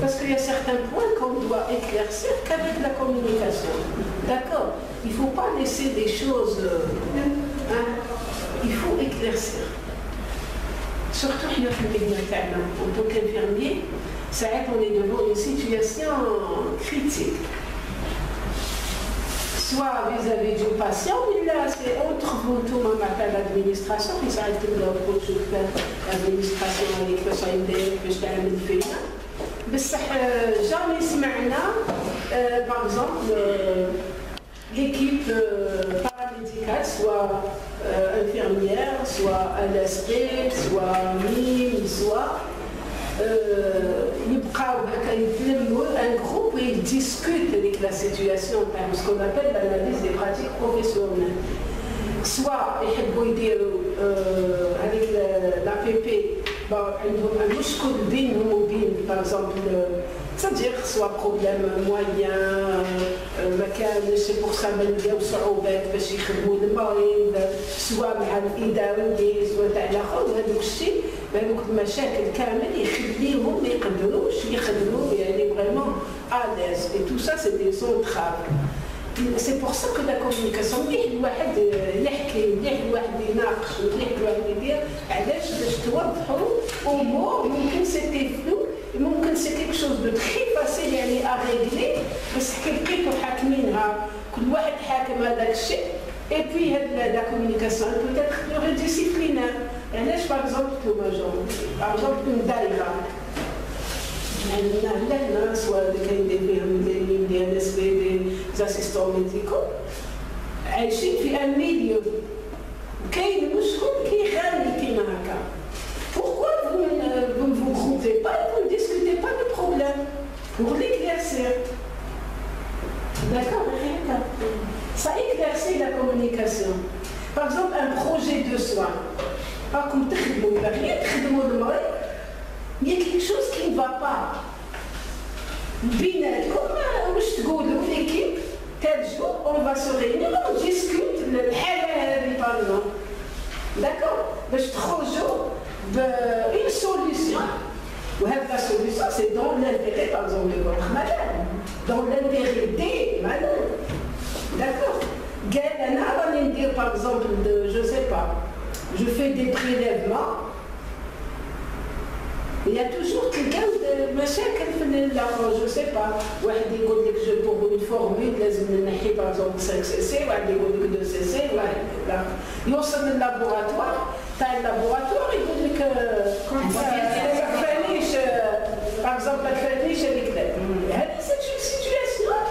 parce qu'il y a certains points qu'on doit éclaircir qu'avec la communication. D'accord? Il ne faut pas laisser des choses... il faut éclaircir. Surtout en tant qu'infirmier, ça aide, on est devant une situation critique. Soit vis-à-vis du patient, mais là c'est entre vous tout le monde appelle l'administration, puis ça reste l'administration avec le soin que je t'ai fait. بصح جامي سمعنا par exemple l'équipe paramédicale soit infirmière, soit LSP, soit MIM, soit يبقاو هكا يتلموا un groupe et ils discutent avec la situation تاع ce qu'on appelle l'analyse des pratiques professionnelles. Soit يحبوا يديروا avec l'APP عندهم مشكل بينهم وبين par exemple c'est-à-dire soit problème moyen ما كانش c'est pour ça ما لقاو صعوبات باش يخدموا المريض سواء مع الاداريين سواء تاع الاخر وهذوك الشيء هذوك المشاكل كامل يخليهم ما يقدروش يخدموا يعني فريمون à l'aise et tout ça c'est des entraves. C'est pour ça que la communication مليح الواحد يحكي مليح الواحد يناقش مليح الواحد يدير علاش باش توضحوا امور ممكن سيتي فلو ممكن سي كيك شوز دو تري فاسيل يعني ا ريغلي بس كي بقيتو حاكمينها كل واحد حاكم هذاك الشيء اي بي هاد لا كومونيكاسيون بوتيتر بلو ديسيبلينير علاش باغ اكزومبل توما جون باغ اكزومبل اون دايره عندنا سواء كاين دي NSP des assistants médicaux عايشين في ان ميليو كاين مشكل كيخاني كيما هكا. Pourquoi vous ne vous groupez pas et vous ne discutez pas de problème pour l'éclaircir? D'accord? Ça éclaircit la communication. Par exemple, un projet de soins. Pas comme rien il y a quelque chose qui ne va pas. بيناتكم واش تقولوا l'équipe tel jour on va se réunir on discute الحالة هذه par d'accord باش تخرجوا une solution وهذه la solution c'est dans l'intérêt par exemple de votre malade dans l'intérêt des malades d'accord قال انا راني ندير par exemple je sais pas je fais des prélèvements. Il y a toujours quelqu'un de مشاكل في l'argent, je sais pas. واحد يقول لك je pour une formule لازم نحي par exemple 5 cc واحد يقول لك 2 cc واحد يوصل لللابوراتوار تاع اللابوراتوار يقول لك ما تفانيش par exemple ما تفانيش هذيك هذه سيتوياسيون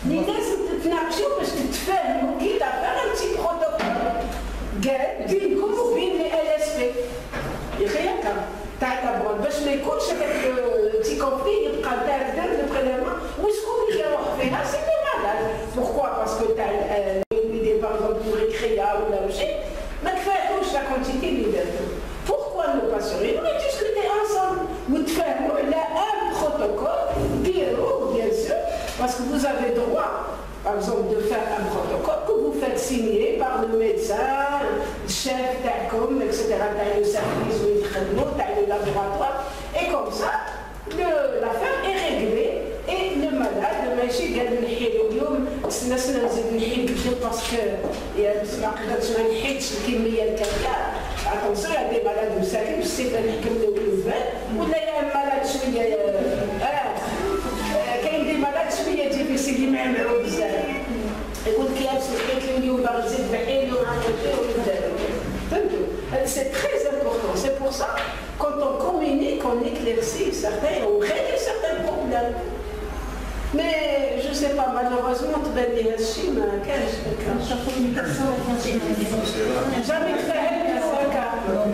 اللي لازم تتناقشوا باش تتفاهموا كي تافير ان تي بروتوكول قال بينكم وبين لي LSP يا هكا تعتبر باش ما يكونش هذاك تي كونفلي يبقى دار لو بريليفمون وشكون اللي يروح فيها سي لو مالاد. que tu as une idée, par exemple, pour écrire ou la logique, mais tu la quantité de pourquoi ne pas se réunir et discuter ensemble? Vous faites un protocole, bien sûr, parce que vous avez droit, par exemple, de faire un protocole que vous faites signer par le médecin, le chef d'ACOM, etc., le service ou le laboratoire, et comme ça, l'affaire est réglée. Et le malade, le machine قال نحيلو اليوم سناسنا نزيد نحيد باسكو ما قدرتش ما نحيدش الكميه الكافيه. اتونسيون يا دي مالاد مساكن بالسيف نحكملو بالبال ولا يا مالاد شويه كاين دي مالاد شويه ديفيسيل اللي معمرو بزاف يقول لك يا بس لقيت لي اليوم باغي نزيد بحيلي فهمتوا. C'est très important. C'est pour ça, quand on communique, on éclaircit certains, on règle certains problèmes. Mais je ne sais pas, malheureusement, tu vas dire si, mais quelle communication. Jamais fait un cas.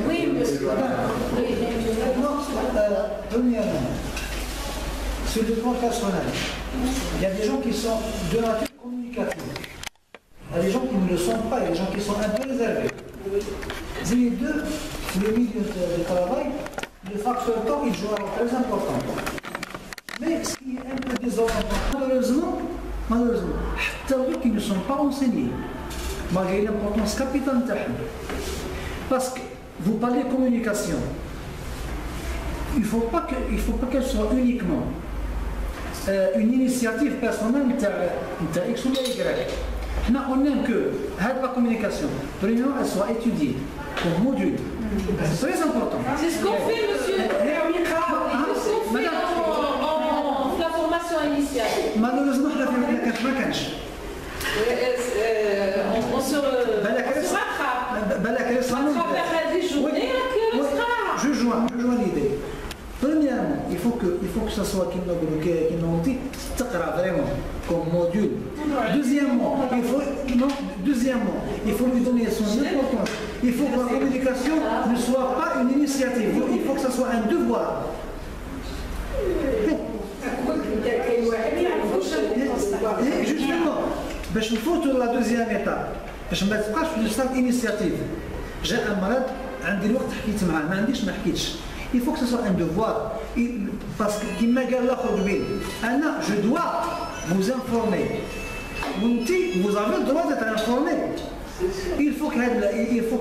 Oui, monsieur. Premièrement, sur le plan personnel, il y a des gens qui sont de nature communicative. Il y a des gens qui ne le sont pas, il y a des gens qui sont un peu réservés. Les deux, le milieu de travail, le facteur temps, il joue un rôle très important. Mais ce qui est un peu désorientant, malheureusement, même qui ne sont pas enseignés, malgré l'importance capitale de parce que vous parlez de communication, il ne faut pas qu'elle soit uniquement une initiative personnelle de X ou de Y. On aime que la communication, premièrement, elle soit étudiée comme module. C'est très important. C'est ce qu'on fait, monsieur. La formation initiale. Malheureusement, la formation initiale. On se rattrape. Des journées, je joins l'idée. Premièrement, il faut que ça soit qui nous dit vraiment comme module. Deuxièmement, il faut lui donner son importance. Il faut que la communication ne soit pas une initiative. Il faut que ça soit un devoir. Et justement, il faut la deuxième étape. Je ne mets pas sur le stade initiative. J'ai un malade, عندي الوقت حكيت معاه ما عنديش ما حكيتش. Il faut que ce soit un devoir. Parce que كما قال الاخر قبيل انا je dois vous informer. Vous avez le droit d'être informé. Il faut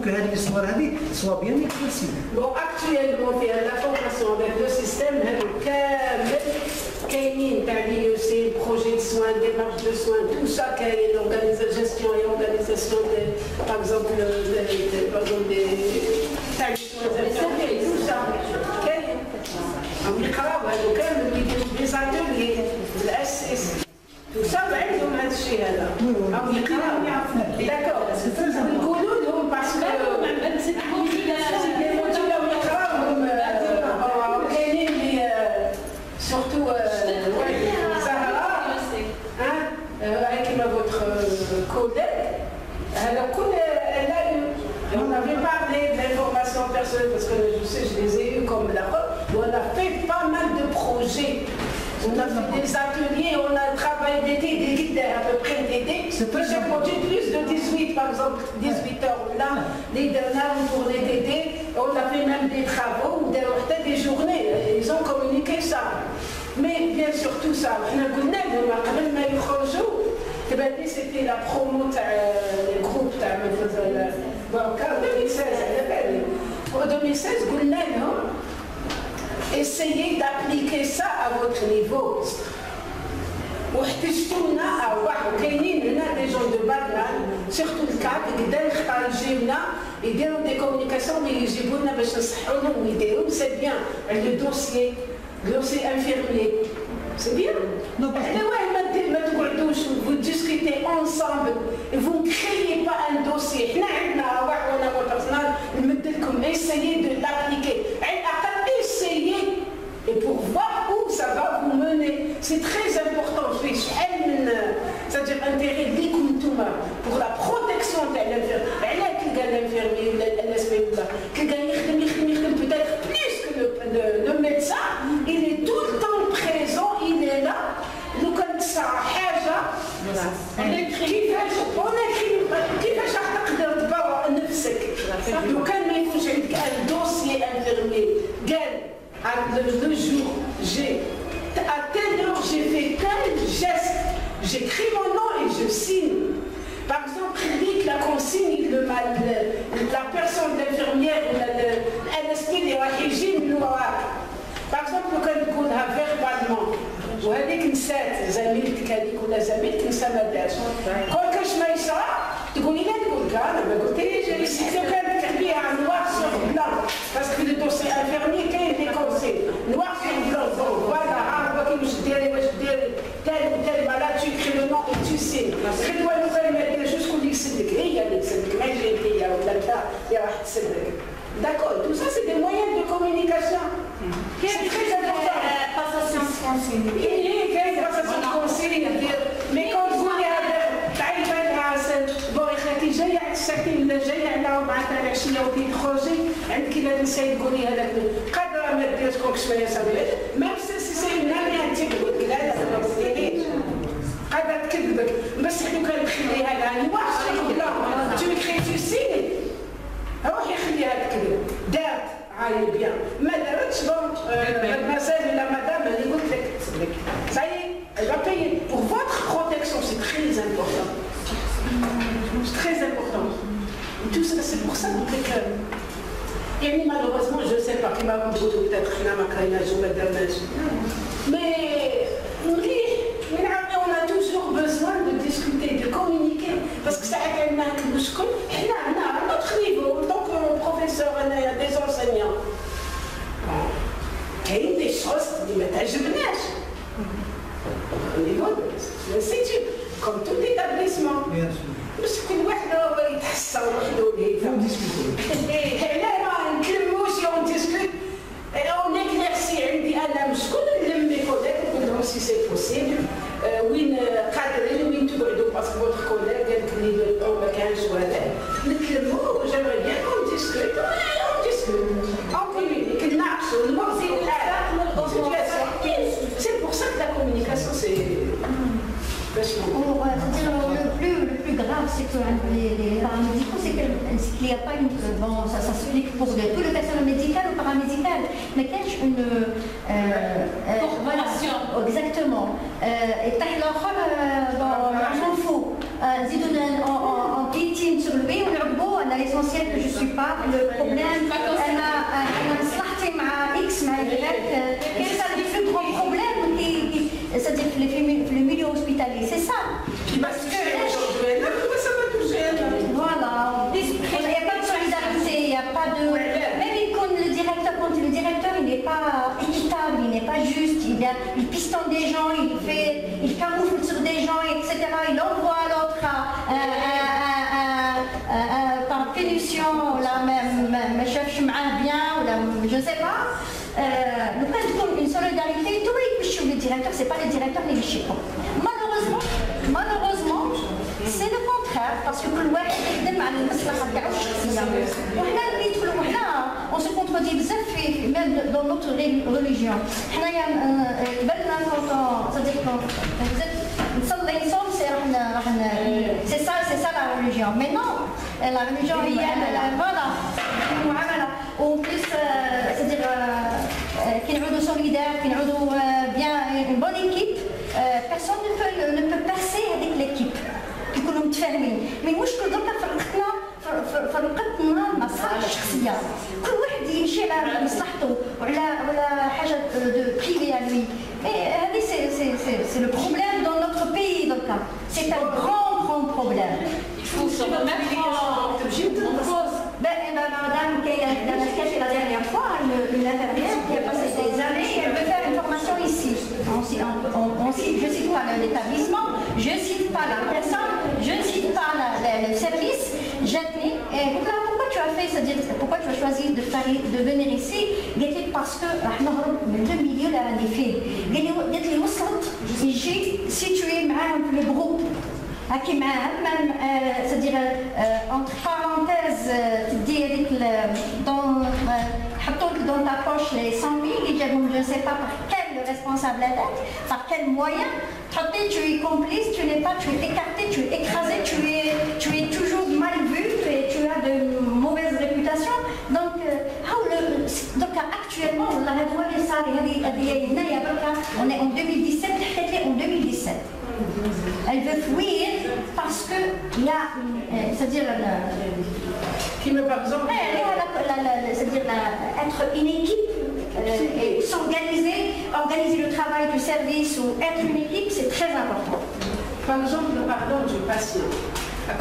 que l'histoire soit bien éclaircie. Bon, actuellement, il y a la formation avec le système, c'est projet de soins, démarche de soins, tout ça, gestion et organisation, par exemple, des soins, tout ça. Des ateliers, tout ça, عندهم هذا الشيء هذا. أو يقراو. D'accord. نقولوا لهم parce que كاينين اللي surtout Zahra, كيما votre collègue, elle a eu, on avait parlé de l'information personnelle parce que je sais, je les ai eus comme la robe, on a fait pas mal de projets. On a fait des ateliers, on a travaillé d'été, des guides à peu près d'été. J'ai produit plus de 18, par exemple, 18 heures là. Les dernières, on tournait d'été, on a fait même des travaux, des journées. Ils ont communiqué ça. Mais bien sûr, tout ça, on a goûté, c'était la promo du groupe en 2016. En 2016, essayez d'appliquer ça à votre niveau. واحتجتونا وكاينين هنا دي جون دو بالمان سيرتو الكاب قدام يجيونا يديروا دي كومونيكاسيون اللي يجيبوا لنا باش نصحوا لهم ويديروا سي بيان لو دوسيي انفيرميي سي بيان حنا واحد ما تقعدوش vous discutez ensemble et vous ne créez pas un dossier حنا عندنا واحد وانا بيرسونال نمد لكم essayez de l'appliquer على الاقل essayez et pour voir où ça va vous mener. C'est très important. C'est-à-dire intérêt pour la protection de l'infirmier ou l'inspecteur. Peut-être plus que le médecin. Il est tout le temps présent, il est là. Nous connaissons حاجة كيفاش راح تقدر تبرع نفسك لو كان ما يكونش عندك ان دوسي انفيرمي قال le jour à telle heure j'ai fait tel geste, j'écris mon nom et je signe. Par exemple, la consigne la personne l'infirmière ou l'NSP des régime noir. Par exemple, لو كان تقولها verbalement وهذيك نسات زميلتك هذيك ولا زميلتك نسى ما دارش كل كاش ما يصرى تقولي لا تقول انا ما قلتليش لو كانت تحبيها عن نوار سور بلان باسكو لو دوسي انفيرمي كاين دي كونسي نوار سور بلان دونك فوالا عارفه كيفاش ديري واش ديري تال وتال مالا تو كري لو نون اي تو سي خدوه لو كان ما ديرش شكون اللي يسدك هي اللي تسدك ماشي انت ولا انت اللي راح تسدك. D'accord, tout ça c'est des moyens de communication. C'est très important. Passation de consigne. Il y a une passation de consigne, mais quand vous regardez, تعرف bon اخواتي جاي على الساكن ولا جاي على معناتها العشيه وتخرجي عندك الا تنساي تقولي هذاك قادره ما ديرش كوك شويه صافي ميم سي سي نامي انت تقول لك لا لا ما تديريش قادره تكذبك بصح لو كان تخليها لها واش لا تو كري تو سيني روحي خليها تكذب دارت عالي بيان ما دارتش دونك مازال ولا مدام اللي قلت لك تصدق صاي elle va payer pour votre protection, c'est très important. C'est très important. Et tout ça, c'est pour ça que et malheureusement, je ne sais pas qui m'a compris peut-être mais on a toujours besoin de discuter, de communiquer parce que ça aide à notre niveau, en tant que professeur, des enseignants. Il y a des choses qui me mettent au niveau de l'institut, comme tout établissement. Bien sûr. مش كل وحده هو يتحسن وحده وليدها. حنا ما نكلموش ونتسكت. On éclaircit عندي أنا مش كل نلمي كوليك نقول لهم سي سي بوسيبل وين قادرين وين تقعدوا باسكو فوتر كوليك قال لك لي ما كانش وهذا نتلموا جيمري بيان اون ديسكوت اون كومونيك نناقشوا نوضحوا الحالات سي بور سا لا كومونيكاسيون سي Le plus grave, c'est que les paramédicaux, c'est qu'il n'y a pas une... Bon, ça s'explique pour tout le personnel médical ou paramédical, mais qu'il y a une... formation. Exactement. Et bon, on s'en fout. On piétine sur lui, on leur dit, on a l'essentiel que je ne suis pas. Le problème, elle a slahté ma X, ma Y. Quel est le plus grand problème c'est-à-dire le milieu hospitalier, c'est ça. Parce que ça va toucher. Voilà. Il n'y a pas de solidarité, il n'y a pas de... Même quand le directeur il n'est pas équitable, il n'est pas juste, il pistonne des gens, il camoufle sur des gens, etc. Il envoie l'autre par pénution, la même chef bien, ou je ne sais pas. Le fait d'une solidarité, tout le directeur, ce n'est pas le directeur ni le chef. Malheureusement, c'est le contraire, parce que كل واحد يخدم على المصلحة تاعو الشخصية. وحنا اللي ندخلوا on se contredit بزاف même dans notre religion. حنايا قبلنا c'est-à-dire نصلي نصوم c'est ça la religion. Mais non, la religion هي voilà المعاملة. En plus, c'est-à-dire كي نعودوا solidaires, كي نعودوا bien une bonne équipe, personne ne peut passer avec l'équipe. يكونوا متفاهمين. Mais المشكل دركا فرقتنا المصالح الشخصية. كل واحد يمشي على مصلحته وعلى حاجة بريفي à lui. Et هذه c'est le problème dans notre pays دركا. C'est un grand problème. Il faut se remettre en cause. Madame Kay, la dernière fois, une infirmière qui a passé des années, elle veut faire une formation ici. Je ne cite pas l'établissement, je ne cite pas la personne, je ne cite pas le service. J'admets. Et pourquoi tu as fait, c'est-à-dire pourquoi tu as choisi de venir ici? Parce que le milieu là, les filles. J'ai situé le groupe. C'est-à-dire entre parenthèses dans ta poche les 100 000 et je ne sais pas par quelle responsable avec, par quels moyens. Tu es complice, tu n'es pas, tu es écarté, tu es écrasé, tu es toujours mal vu et tu as de mauvaises réputations. Donc actuellement, on est en 2017, en 2017. Elle veut fuir parce qu'il y a, c'est-à-dire, qui me par exemple, c'est-à-dire être une équipe et s'organiser, organiser le travail du service ou être une équipe, c'est très important. Par exemple, le pardon du patient.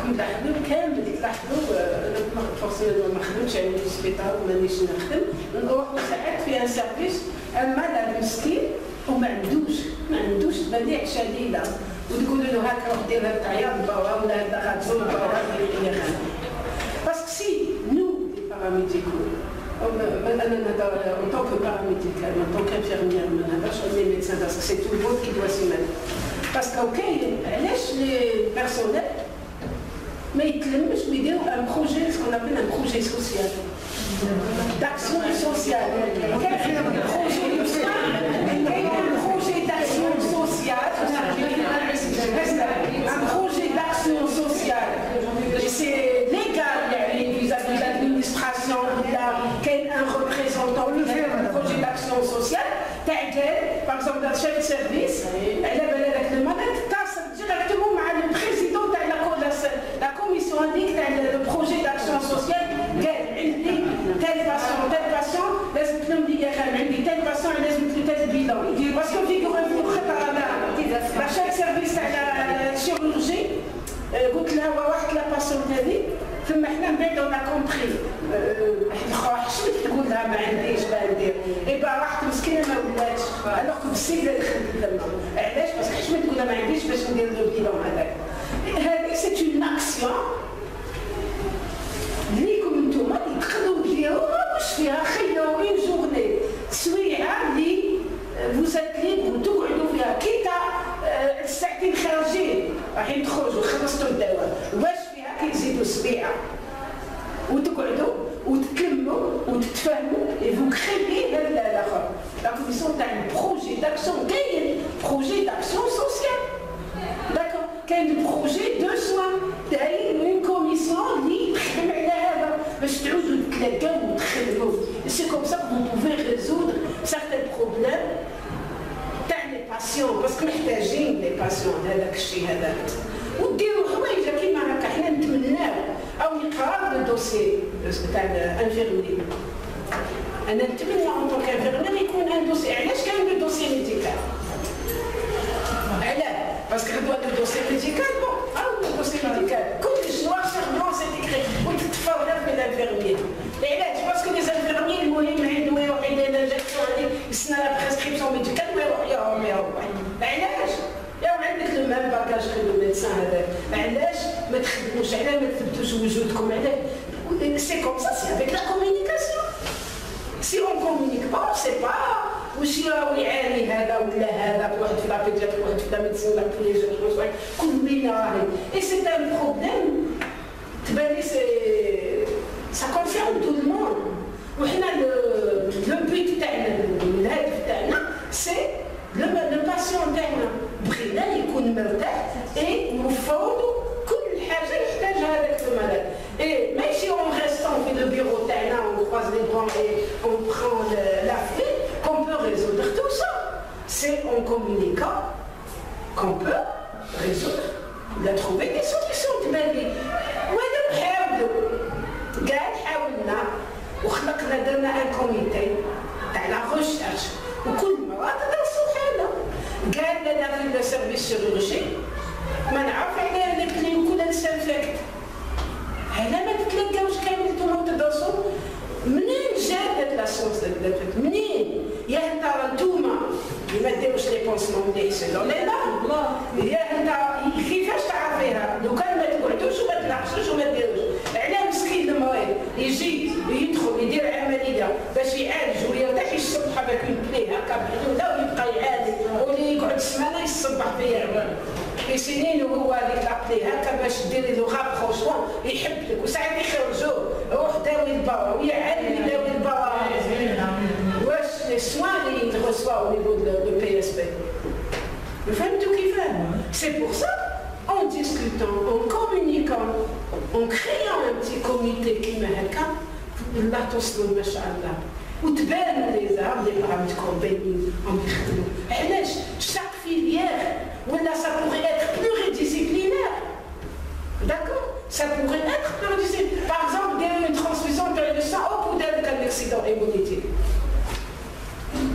comme تلاحظوا كامل تلاحظوا فورسيمون ما خدمتش يعني في السبيطار مانيش نخدم نروحوا ساعات في ان سيرفيس اما لا مسكين وما عندوش بديع شديده وتقولوا له هاك روح دير هاد العياط بابا ولا هاد غاتزول بابا اللي غادي باسكو سي نو لي باراميديكو انا نهضر en tant que paramédical en tant qu'infirmière ما نهضرش على لي ميدسان باسكو سي تو بوت كي دوا سي مال باسكو كاين علاش لي بيرسونيل ما يتلمش ويديروا ان بروجي سكون ابل ان بروجي سوسيال d'action sociale. Quel projet d'action sociale, un projet d'action sociale, c'est légal vis-à-vis de l'administration, il y a un représentant, le fait un projet d'action sociale, par exemple dans chaque service, elle a le mandat directement avec le président de la commission indique le projet d'action sociale, tel patient, لازم تنمي يا خالد عندي tel patient لازم ثلاثة بيدون باسكو فيغوريفو خطر لا شاك سيرفيس تاع الشيرورجي قلت لها واحد لا باسيونت هذه ثم حنا من بعد انا كومبري حشمت تقول لها ما عنديش ما ندير اي با راحت مسكينه ما ولاتش الوغ بالسيده دخلت تما علاش باسكو حشمت تقول لها ما عنديش باش ندير لو بيدون هذاك هذه سي اون اكسيون ليكم انتوما تدخلوا ديروها واش فيها خليو اون جورني سويعه اللي فوزات ليبر تقعدوا فيها كي تاع الساعتين خارجين رايحين تخرجوا خلصتوا الدواء واش فيها كي تزيدوا سبيعه وتقعدوا وتتلموا وتتفاهموا اي فو كريي هذا الاخر لا كوميسيون تاع البروجي داكسيون كاين بروجي داكسيون سوسيال داكور كاين بروجي دو سوان داير اون كوميسيون اللي تخدم على هذا باش تعودوا تتلاقاو وتخدموا سي كوم سا فو بوفي ريزودر سارتان بروبليم تاع لي باسيون باسكو محتاجين لي باسيون هذاك الشيء هذاك وديروا حوايج كيما هكا حنا نتمناو او نقراو الدوسي تاع الانفيرمي انا نتمنى ان طونك انفيرمير يكون ان دوسي علاش كاين لو دوسي ميديكال علاه باسكو هذا الدوسي ميديكال بون او الدوسي ميديكال كلش نوار سيغ بلون سي تيكري وتتفرغ من الانفيرمير علاش باسكو لي انفيرمير المهم عنده يروح يدير لانجكسيون هذيك يسنى لا بريسكريبسيون ميديكال ويروح علاش يا عندك لو ميم باكاج كو لو ميدسان هذاك علاش ما تخدموش علاش ما تثبتوش وجودكم علاش سي كوم سا سي افيك لا كومونيكاسيون سي اون كومونيك با سي با واش راهو يعاني هذا ولا هذا واحد في لابيدياتر واحد في لا ميديسين ولا في لي جون كل مين راهي اي سي ان بروبليم تبان لي سي سا كونسيرن تو الموند وحنا لو بيت تاعنا الهدف تاعنا سي لو باسيون تاعنا بغينا يكون مرتاح اي نفوضوا كل حاجه يحتاجها هذاك المرض اي ماشي اون ريستون في لو بيرو تاعنا اون كروز لي برون اي اون برون لا في كون بو ريزودر تو سا سي اون كومونيكا كون بو ريزودر ولا تروفي دي سوليسيون تبان لي ولو حاولوا كاع حاولنا وخلقنا درنا ان كوميتي تاع لا ريشيرش وكل مرة تدرسوا حالة قال لنا في السيرفيس شيرورجي ما نعرف على لي كلين كلها نسافكت هلا ما تتلقاوش كامل نتوما تدرسوا منين جات هاد لا سونس دافت منين يا انت نتوما اللي ما ديروش لي بونسمون مليح سيلو لا يا انت كيفاش تعرفيها لو كان ما تقعدوش وما تناقشوش وما ديروش علاه مسكين المريض يجي يدخل يدير عمليه باش يعالج ويرتاح يصبح هذاك البلي هكا بحدوده ويبقى يعالج واللي يقعد سمانه يصبح فيها سنين وهو هذيك لابلي هكا باش ديري له غابروشمون يحب لك وساعات يخرجوه روح داوي البرا ويعالج يداوي البرا واش لي سوان اللي نغوصوا au niveau de en créant un petit comité qui m'a لا توصلوا ما شاء الله وتبان لي زعما لي عندكم باينين عم يخدموا علاش chaque filière ولا ça pourrait être pluridisciplinaire d'accord ça pourrait être pluridisciplinaire par exemple une transfusion de sang au bout d'un accident immunitaire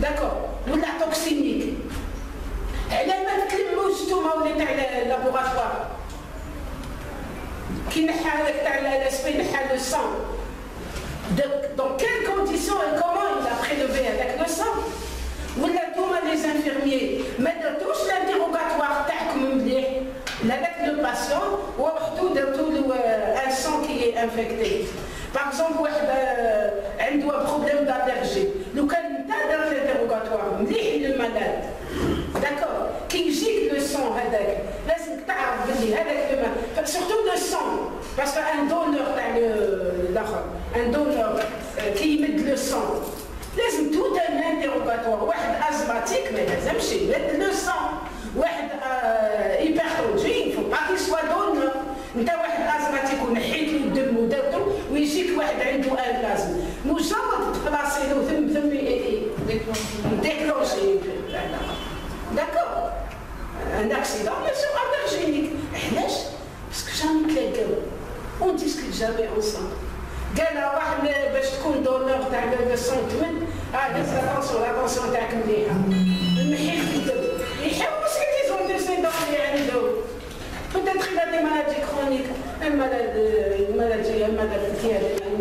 d'accord ولا toxinique على ما تكلموش نتوما ولا تاع اللابوغاتوار كي نحى هذاك تاع الاسبي نحى لو سان dans quelles conditions et comment il a prélevé avec le sang ولا نتوما les infirmiers ما درتوش l'interrogatoire تاعكم مليح avec le patient ورحتوا درتوا له un sang qui est infecté par exemple واحد عنده un problème d'allergie لو كان نتا دار l'interrogatoire مليح للمالاد d'accord كي يجيك لو سون هذاك لازم تعرف بلي هذاك الماء surtout le sang parce qu'un donneur تاع الاخر un donneur qui يمد le sang لازم tout un interrogatoire واحد asthmatique ما لازمش يمد le sang واحد hypertendu il faut pas qu'il soit donneur انت واحد asthmatique ونحيت له الدم ودرته ويجيك واحد عنده الازم مجرد تبلاصي له ثم déclencher d'accord un accident bien sûr allergénique علاش parce que jamais تلاقاو on discute jamais ensemble قال واحد باش تكون دونور تاع لو سون تمد لازم لاتونسيون تاعك مليحه نحيك الدم يحاولوا يزون دي سيدون اللي عنده peut-être il a des maladies chroniques une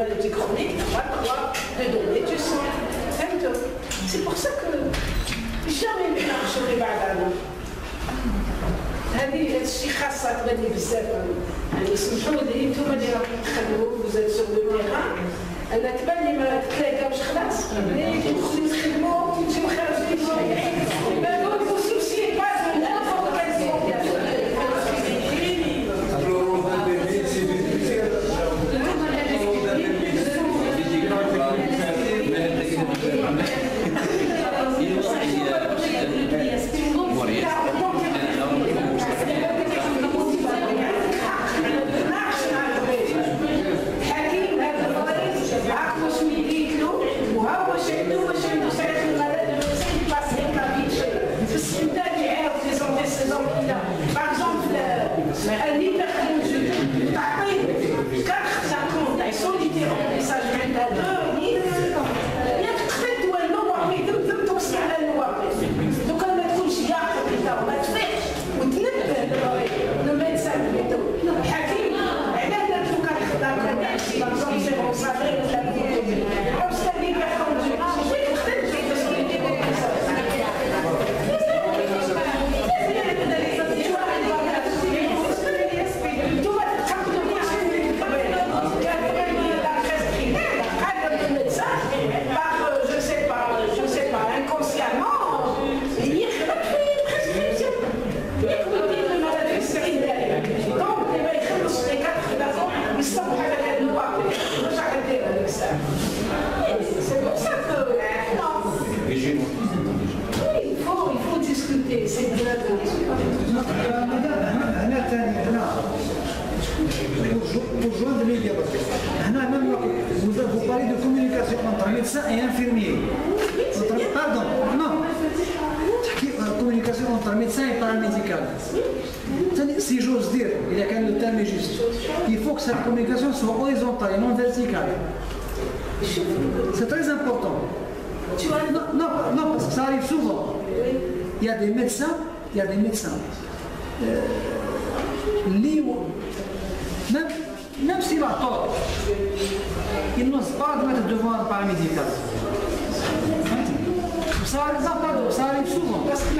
maladie chronique il va pouvoir te donner du sang c'est pour ça que jamais ما نعرفش بعد هذه الشيء خاصة تبني بزاف يعني يسمحوا لي انتم اللي راكم تخدموا وزاد سور لو تيران انا تبان لي ما تلاقاوش خلاص اللي تخدموا تمشيو خارجين يبانوا لكم سوسي باز من vous parlez de communication entre médecin et infirmier. Pardon, non. Communication entre médecin et paramédical. Si j'ose dire, il y a quand même le terme juste. Il faut que cette communication soit horizontale et non verticale. C'est très important. Non, parce que ça arrive souvent. Il y a des médecins, même s'il a tort, il n'ose pas de mettre devant un paramédical. Ça arrive souvent. Parce que